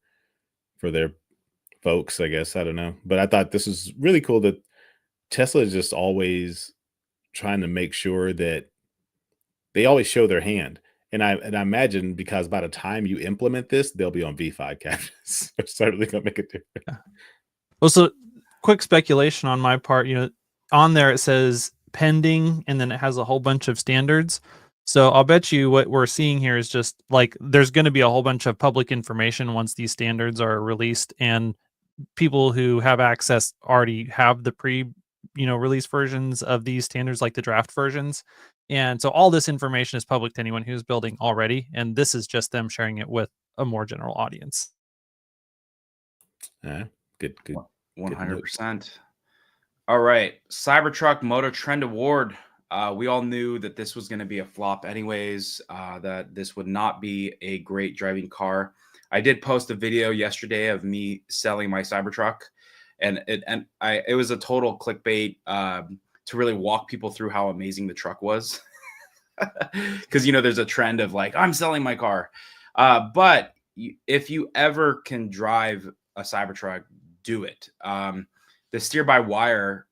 folks, I guess. I don't know, but I thought this was really cool that Tesla is just always trying to make sure that they always show their hand. And I imagine because by the time you implement this, they'll be on V5 cabinets. It's really gonna make a difference. Also, quick speculation on my part. On there it says pending, and then it has a whole bunch of standards. So I'll bet you what we're seeing here is just like there's going to be a whole bunch of public information once these standards are released, and people who have access already have the release versions of these standards, like the draft versions. And so all this information is public to anyone who's building already, and this is just them sharing it with a more general audience. Good. 100%. All right, Cybertruck Motor Trend Award. We all knew that this was going to be a flop anyways, that this would not be a great driving car. I did post a video yesterday of me selling my Cybertruck, and it was a total clickbait to really walk people through how amazing the truck was. Because, there's a trend of like, I'm selling my car. But if you ever can drive a Cybertruck, do it. The steer-by-wire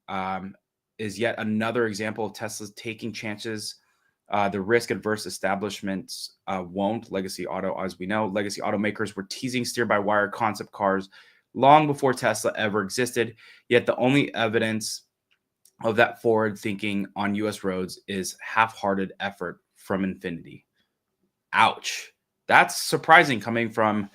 is yet another example of Tesla's taking chances. The risk-adverse establishments won't. Legacy Auto, as we know, legacy automakers were teasing steer-by-wire concept cars long before Tesla ever existed. Yet the only evidence of that forward thinking on U.S. roads is half-hearted effort from Infinity. Ouch. That's surprising coming from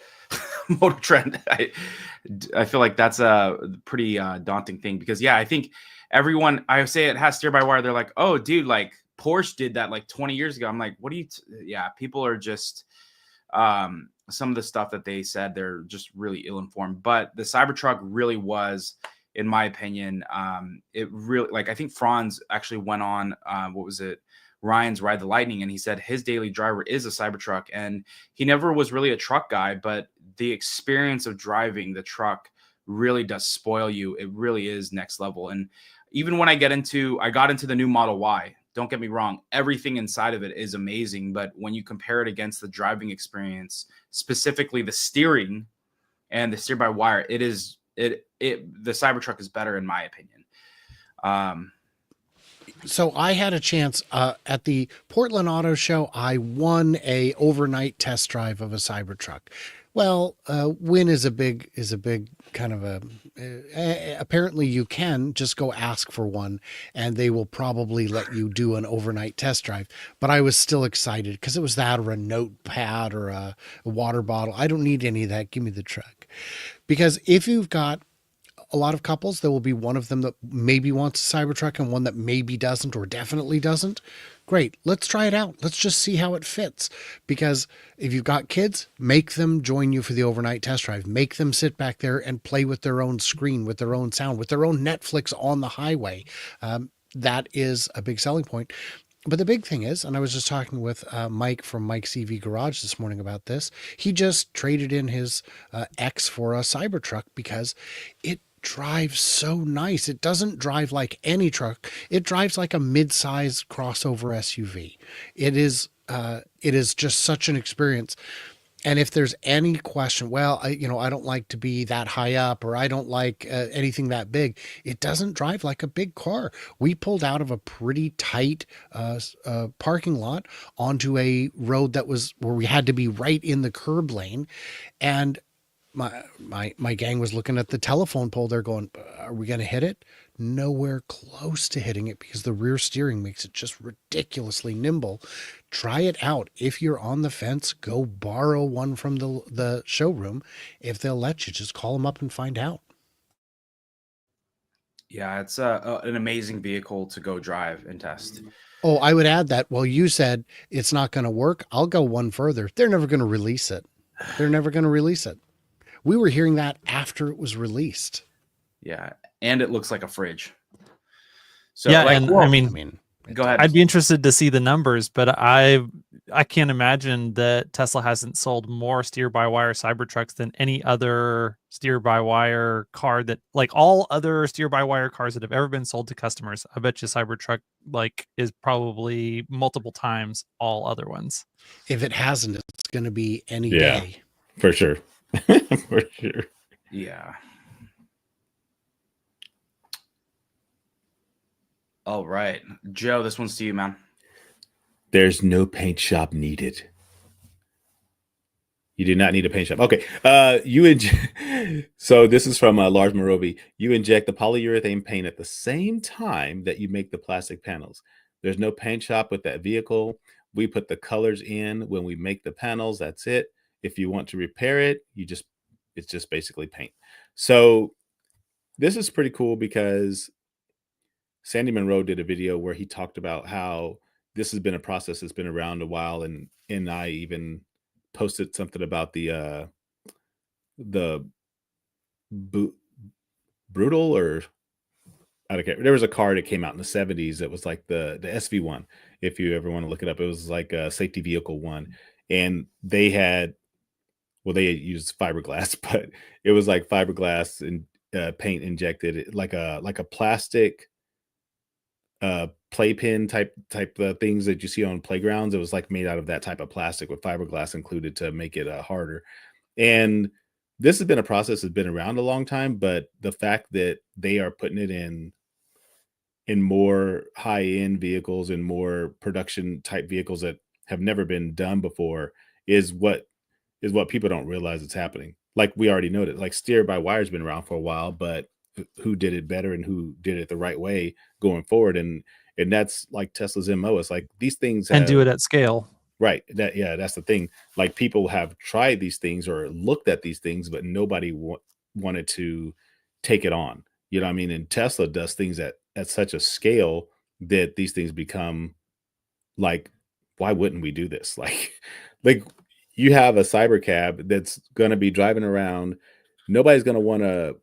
Motor Trend. I feel like that's a pretty daunting thing because, yeah, I think everyone, I say it has steer-by-wire, they're like, oh, dude, like Porsche did that like 20 years ago. I'm like, what do you, yeah, people are just, some of the stuff that they said, they're just really ill-informed. But the Cybertruck really was, in my opinion, it really, like, I think Franz actually went on, what was it? Ryan's Ride the Lightning, and he said his daily driver is a Cybertruck, and he never was really a truck guy, but the experience of driving the truck really does spoil you. It really is next level. And even when I got into the new Model Y, don't get me wrong, everything inside of it is amazing, but when you compare it against the driving experience, specifically the steering and the steer-by-wire, the Cybertruck is better in my opinion. So I had a chance at the Portland Auto Show. I won a overnight test drive of a Cybertruck. Well, win is a big kind of a. Apparently, you can just go ask for one, and they will probably let you do an overnight test drive. But I was still excited because it was that, or a notepad, or a water bottle. I don't need any of that. Give me the truck. Because if you've got a lot of couples, there will be one of them that maybe wants a Cybertruck and one that maybe doesn't or definitely doesn't. Great. Let's try it out. Let's just see how it fits. Because if you've got kids, make them join you for the overnight test drive. Make them sit back there and play with their own screen, with their own sound, with their own Netflix on the highway. That is a big selling point. But the big thing is, and I was just talking with Mike from Mike's EV Garage this morning about this, he just traded in his X for a Cybertruck because it drives so nice. It doesn't drive like any truck. It drives like a mid-sized crossover SUV. It is just such an experience. And if there's any question, well, I don't like to be that high up, or I don't like anything that big. It doesn't drive like a big car. We pulled out of a pretty tight parking lot onto a road that was where we had to be right in the curb lane. And my gang was looking at the telephone pole. They're going, are we going to hit it? Nowhere close to hitting it because the rear steering makes it just ridiculously nimble. Try it out. If you're on the fence, go borrow one from the showroom. If they'll let you, just call them up and find out. Yeah, it's an amazing vehicle to go drive and test. Oh, I would add that, well, you said it's not going to work. I'll go one further. They're never going to release it. They're never going to release it. We were hearing that after it was released. Yeah, and it looks like a fridge. So Yeah, like, and whoa, I mean, go ahead. I'd be interested to see the numbers, but I can't imagine that Tesla hasn't sold more steer-by-wire Cybertrucks than any other steer-by-wire car that, like all other steer-by-wire cars that have ever been sold to customers. I bet you Cybertruck is probably multiple times all other ones. If it hasn't, it's going to be any day. For sure. For sure. Yeah. All right, Joe, this one's to you, man. There's no paint shop needed. You do not need a paint shop. Okay. So this is from Lars Morovi. You inject the polyurethane paint at the same time that you make the plastic panels. There's no paint shop with that vehicle. We put the colors in when we make the panels. That's it. If you want to repair it, it's just basically paint. So this is pretty cool because Sandy Monroe did a video where he talked about how this has been a process that's been around a while, and I even posted something about the brutal, or I don't care. There was a car that came out in the 70s that was like the SV1. If you ever want to look it up, it was like a safety vehicle one, and they used fiberglass, but it was like fiberglass and paint injected, like a plastic playpen type things that you see on playgrounds. It was like made out of that type of plastic with fiberglass included to make it harder. And this has been a process that's been around a long time, but the fact that they are putting it in more high-end vehicles and more production type vehicles that have never been done before is what people don't realize it's happening. Like we already noted, like steer by wire has been around for a while, but who did it better and who did it the right way going forward? And that's like Tesla's MO. It's like these things and do it at scale. Right. That's the thing. Like people have tried these things or looked at these things, but nobody wanted to take it on. You know what I mean? And Tesla does things at such a scale that these things become like, why wouldn't we do this? Like you have a cyber cab that's going to be driving around. Nobody's going to want to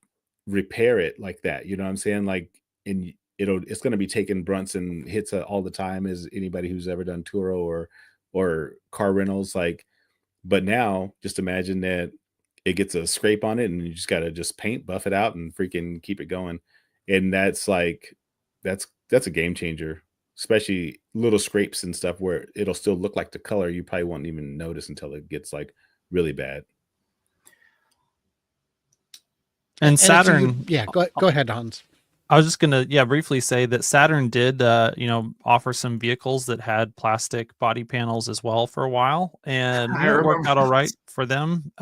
repair it like that. You know what I'm saying? Like, and it's going to be taking brunts and hits all the time, as anybody who's ever done Turo or car rentals. Like, but now just imagine that it gets a scrape on it and you just got to just buff it out and freaking keep it going. And that's like, that's a game changer, especially little scrapes and stuff where it'll still look like the color. You probably won't even notice until it gets like really bad. And Saturn. Go ahead, Hans. I was just gonna, briefly say that Saturn did, offer some vehicles that had plastic body panels as well for a while, and I it worked remember out all right this. for them,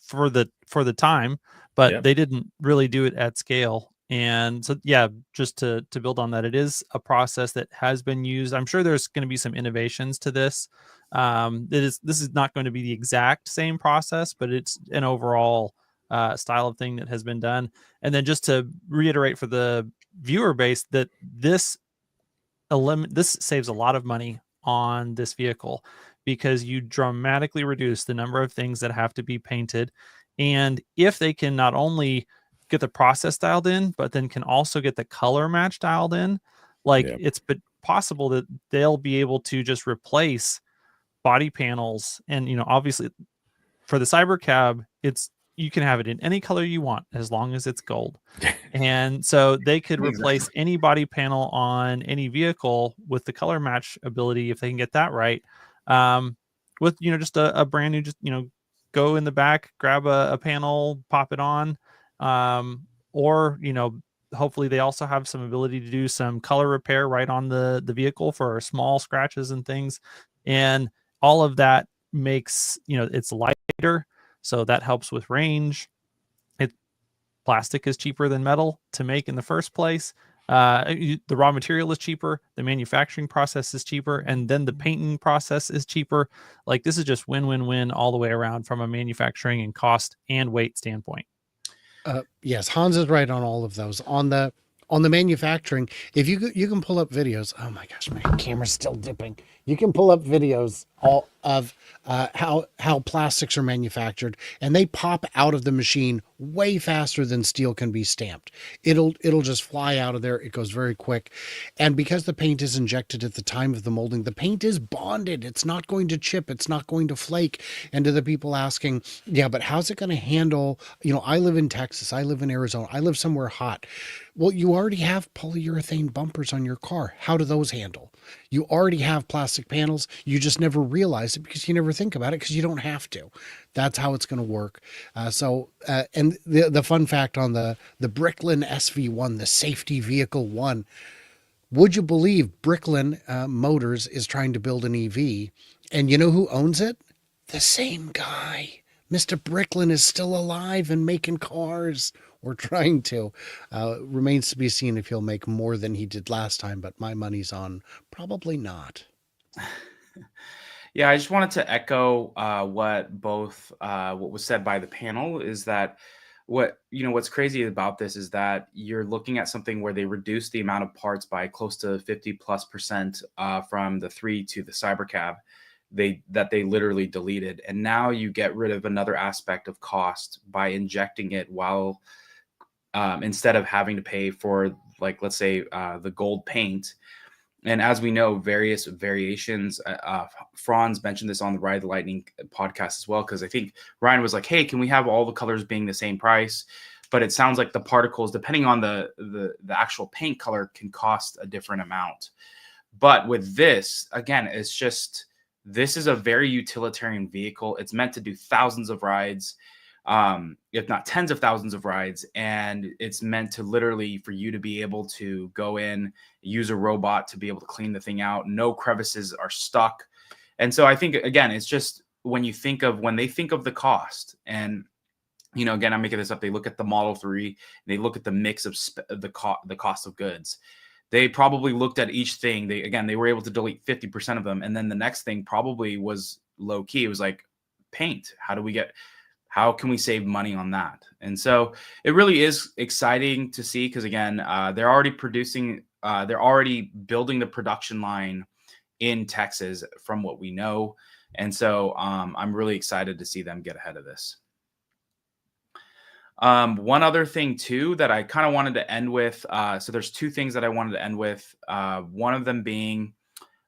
for the time, but Yep. they didn't really do it at scale. And so, just to build on that, it is a process that has been used. I'm sure there's going to be some innovations to this. This is not going to be the exact same process, but it's an overall style of thing that has been done. And then just to reiterate for the viewer base that this saves a lot of money on this vehicle, because you dramatically reduce the number of things that have to be painted. And if they can not only get the process dialed in, but then can also get the color match dialed in, like Yep. it's possible that they'll be able to just replace body panels. And obviously for the Cybercab, you can have it in any color you want as long as it's gold. And so they could replace Exactly. any body panel on any vehicle with the color match ability, if they can get that right. With just a brand new, just go in the back, grab a panel, pop it on. Or hopefully they also have some ability to do some color repair right on the vehicle for small scratches and things. And all of that makes it's lighter, so that helps with range. Plastic is cheaper than metal to make in the first place. The raw material is cheaper, the manufacturing process is cheaper, and then the painting process is cheaper. Like, this is just win-win-win all the way around from a manufacturing and cost and weight standpoint. Yes, Hans is right on all of those. On the manufacturing, if you can pull up videos. Oh my gosh, my camera's still dipping. You can pull up videos all of how plastics are manufactured, and they pop out of the machine way faster than steel can be stamped. It'll just fly out of there. It goes very quick, and because the paint is injected at the time of the molding, the paint is bonded. It's not going to chip. It's not going to flake. And to the people asking, yeah, but how's it going to handle? I live in Texas. I live in Arizona. I live somewhere hot. Well, you already have polyurethane bumpers on your car. How do those handle? You already have plastic panels. You just never realize it because you never think about it because you don't have to. That's how it's going to work. And the fun fact on the Bricklin SV1, the safety vehicle one, would you believe Bricklin Motors is trying to build an EV, and you know who owns it? The same guy. Mr. Bricklin is still alive and making cars, or trying to. Remains to be seen if he'll make more than he did last time, but my money's on probably not. Yeah, I just wanted to echo what was said by the panel is that what's crazy about this is that you're looking at something where they reduce the amount of parts by close to 50+% from the 3 to the Cybercab. They literally deleted, and now you get rid of another aspect of cost by injecting it while instead of having to pay for, like, let's say the gold paint. And as we know, various variations. Franz mentioned this on the Ride the Lightning podcast as well, because I think Ryan was like, "Hey, can we have all the colors being the same price?" But it sounds like the particles, depending on the actual paint color, can cost a different amount. But with this, again, this is a very utilitarian vehicle. It's meant to do thousands of rides, if not tens of thousands of rides. And it's meant to literally for you to be able to go in, use a robot to be able to clean the thing out. No crevices are stuck. And so I think, again, it's just when they think of the cost, and again, I'm making this up. They look at the Model 3, they look at the mix of the cost of goods. They probably looked at each thing. They were able to delete 50% of them. And then the next thing probably was low key. It was like paint. How can we save money on that? And so it really is exciting to see, because again, they're already building the production line in Texas from what we know. And so I'm really excited to see them get ahead of this. One other thing too that I kind of wanted to end with. So there's two things that I wanted to end with. One of them being,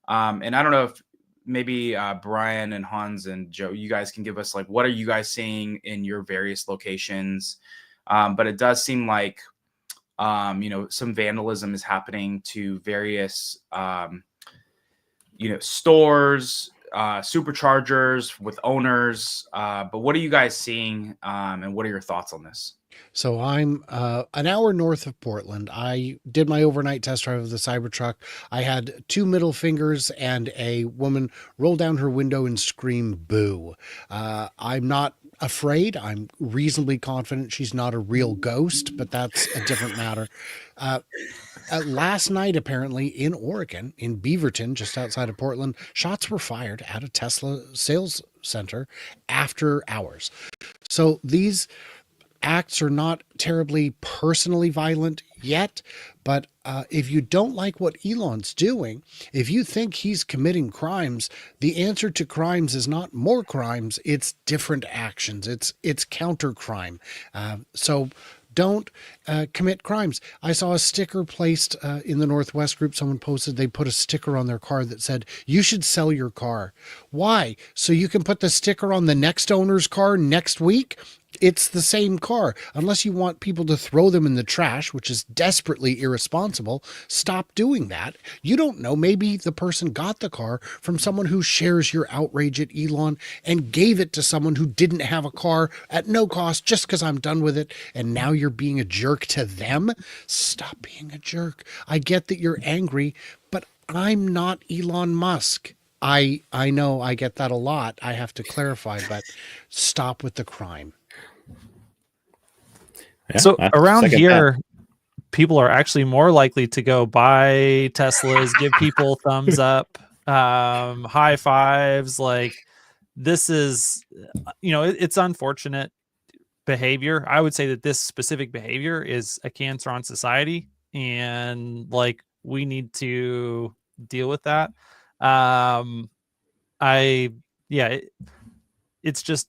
and I don't know if maybe Brian and Hans and Joe, you guys can give us, like, what are you guys seeing in your various locations? But it does seem like, some vandalism is happening to various, stores, superchargers with owners. But what are you guys seeing, and what are your thoughts on this? So I'm an hour north of Portland. I did my overnight test drive of the Cybertruck. I had 2 middle fingers and a woman roll down her window and scream boo. I'm not afraid. I'm reasonably confident she's not a real ghost, but that's a different matter. Last night, apparently, in Oregon, in Beaverton, just outside of Portland, shots were fired at a Tesla sales center after hours. So these acts are not terribly personally violent yet, but if you don't like what Elon's doing, if you think he's committing crimes, the answer to crimes is not more crimes, it's different actions. It's counter crime. So don't commit crimes. I saw a sticker placed in the Northwest group. Someone posted, they put a sticker on their car that said, "You should sell your car." Why? So you can put the sticker on the next owner's car next week? It's the same car. Unless you want people to throw them in the trash, which is desperately irresponsible, stop doing that. You don't know. Maybe the person got the car from someone who shares your outrage at Elon and gave it to someone who didn't have a car at no cost just because I'm done with it. And now you're being a jerk to them. Stop being a jerk. I get that you're angry, but I'm not Elon Musk. I know I get that a lot. I have to clarify, but stop with the crime. Yeah, So I around second here, people are actually more likely to go buy Teslas, give people thumbs up, high fives. Like, this is, it's unfortunate behavior. I would say that this specific behavior is a cancer on society, and like, we need to deal with that. It's just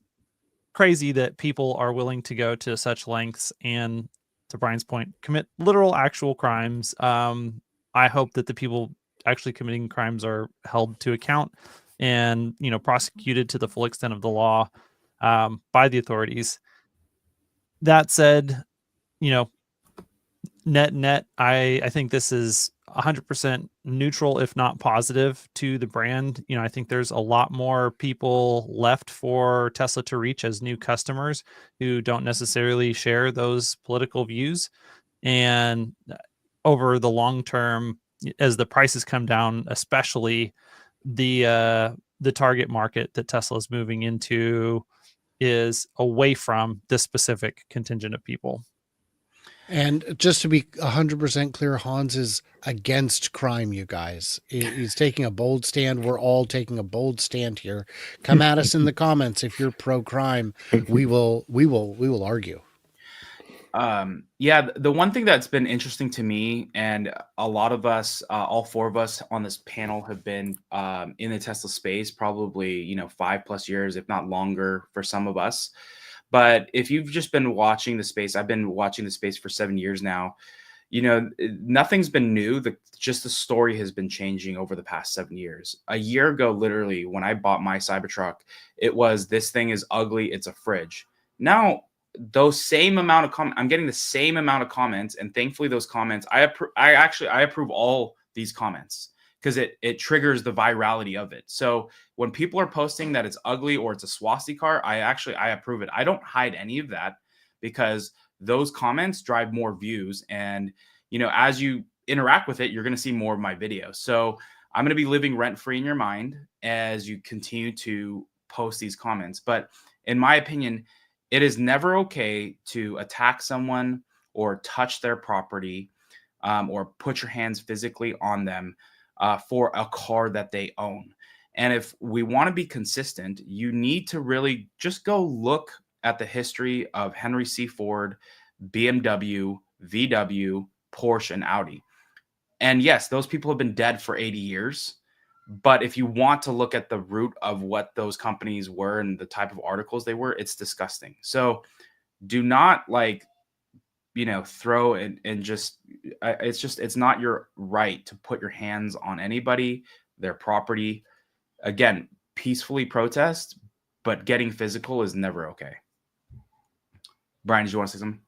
crazy that people are willing to go to such lengths and, to Brian's point, commit literal actual crimes. I hope that the people actually committing crimes are held to account and, prosecuted to the full extent of the law by the authorities. That said, net, I think this is 100% neutral, if not positive, to the brand. I think there's a lot more people left for Tesla to reach as new customers who don't necessarily share those political views. And over the long term, as the prices come down, especially the target market that Tesla is moving into is away from this specific contingent of people. And just to be 100% clear, Hans is against crime, you guys. He's taking a bold stand. We're all taking a bold stand here. Come at us in the comments if you're pro-crime. We will argue. Yeah, the one thing that's been interesting to me, and a lot of us, all 4 of us on this panel, have been in the Tesla space probably 5+ years, if not longer, for some of us. But if you've just been watching the space, I've been watching the space for 7 years now. Nothing's been new. Just the story has been changing over the past 7 years. A year ago, literally, when I bought my Cybertruck, it was, this thing is ugly, it's a fridge. Now, those same amount of I'm getting the same amount of comments, and thankfully, those comments, I approve all these comments, because it triggers the virality of it. So when people are posting that it's ugly or it's a swastika car, I approve it. I don't hide any of that, because those comments drive more views. And, as you interact with it, you're going to see more of my videos. So I'm going to be living rent-free in your mind as you continue to post these comments. But in my opinion, it is never okay to attack someone or touch their property, or put your hands physically on them for a car that they own. And if we want to be consistent, you need to really just go look at the history of Henry C. Ford, BMW, VW, Porsche, and Audi. And yes, those people have been dead for 80 years. But if you want to look at the root of what those companies were and the type of articles they were, it's disgusting. So do not throw and just, it's not your right to put your hands on anybody, their property. Again, peacefully protest, but getting physical is never okay. Brian, did you want to say something?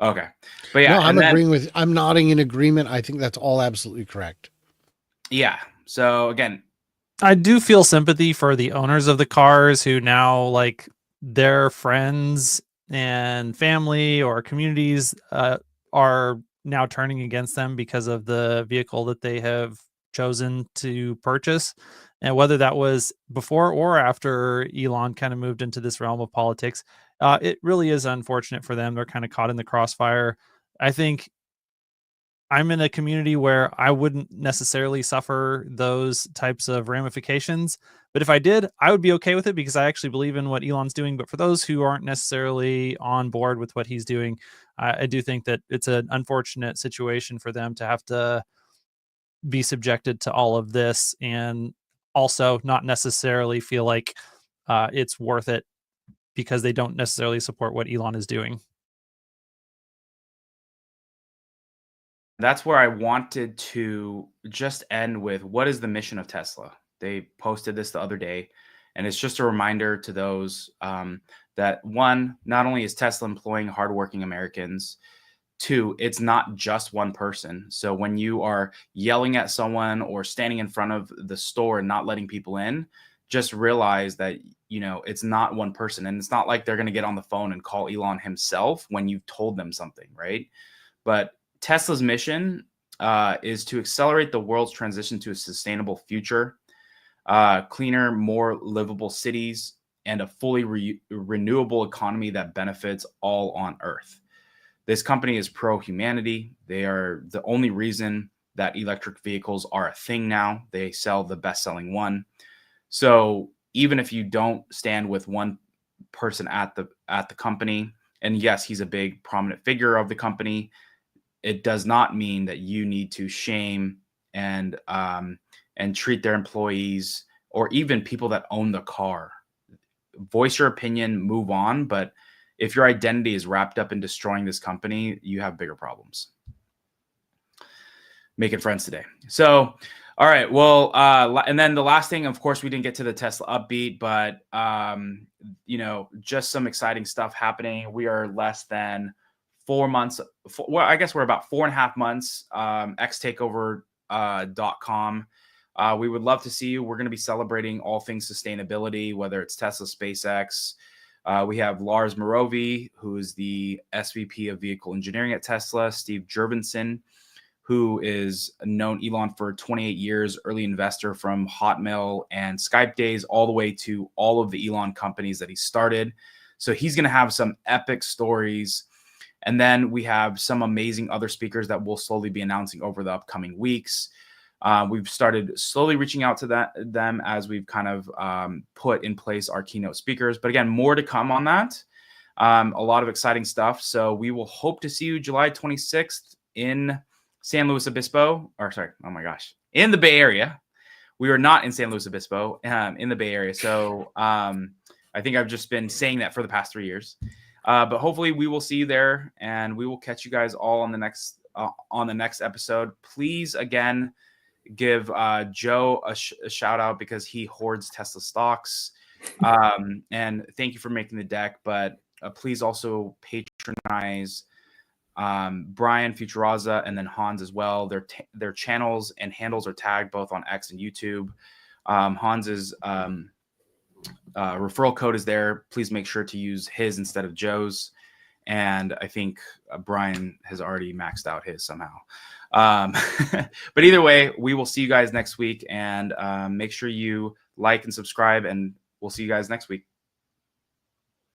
Okay. But yeah, no, I'm nodding in agreement. I think that's all absolutely correct. Yeah. So again, I do feel sympathy for the owners of the cars who now, like, their friends and family or communities are now turning against them because of the vehicle that they have chosen to purchase. And whether that was before or after Elon kind of moved into this realm of politics, it really is unfortunate for them. They're kind of caught in the crossfire. I think I'm in a community where I wouldn't necessarily suffer those types of ramifications. But if I did, I would be okay with it because I actually believe in what Elon's doing. But for those who aren't necessarily on board with what he's doing, I do think that it's an unfortunate situation for them to have to be subjected to all of this and also not necessarily feel like it's worth it because they don't necessarily support what Elon is doing. That's where I wanted to just end with, what is the mission of Tesla? They posted this the other day, and it's just a reminder to those that, one, not only is Tesla employing hardworking Americans, two, it's not just one person. So when you are yelling at someone or standing in front of the store and not letting people in, just realize that, it's not one person. And it's not like they're going to get on the phone and call Elon himself when you've told them something, right? But Tesla's mission is to accelerate the world's transition to a sustainable future, cleaner, more livable cities, and a fully renewable economy that benefits all on Earth. This company is pro-humanity. They are the only reason that electric vehicles are a thing now. They sell the best-selling one. So even if you don't stand with one person at the company, and yes, he's a big prominent figure of the company, it does not mean that you need to shame and treat their employees or even people that own the car. Voice your opinion, move on. But if your identity is wrapped up in destroying this company, you have bigger problems. Making friends today. So, all right. Well, and then the last thing, of course, we didn't get to the Tesla upbeat, but just some exciting stuff happening. We are less than 4 months. Well, I guess we're about 4.5 months. xtakeover.com. We would love to see you. We're going to be celebrating all things sustainability, whether it's Tesla, SpaceX. We have Lars Morovi, who is the SVP of Vehicle Engineering at Tesla, Steve Jurvenson, who is known Elon for 28 years, early investor from Hotmail and Skype days, all the way to all of the Elon companies that he started. So he's going to have some epic stories. And then we have some amazing other speakers that we'll slowly be announcing over the upcoming weeks. We've started slowly reaching out to them as we've kind of put in place our keynote speakers. But again, more to come on that. A lot of exciting stuff. So we will hope to see you July 26th in San Luis Obispo, in the Bay Area. We are not in San Luis Obispo, in the Bay Area. So I think I've just been saying that for the past 3 years. But hopefully we will see you there, and we will catch you guys all on the next episode. Please, again, give Joe a shout out because he hoards Tesla stocks. And thank you for making the deck. But please also patronize Brian, FutureAza, and then Hans as well. Their channels and handles are tagged both on X and YouTube. Hans's referral code is there. Please make sure to use his instead of Joe's. And I think Brian has already maxed out his somehow. But either way, we will see you guys next week, and make sure you like and subscribe, and we'll see you guys next week.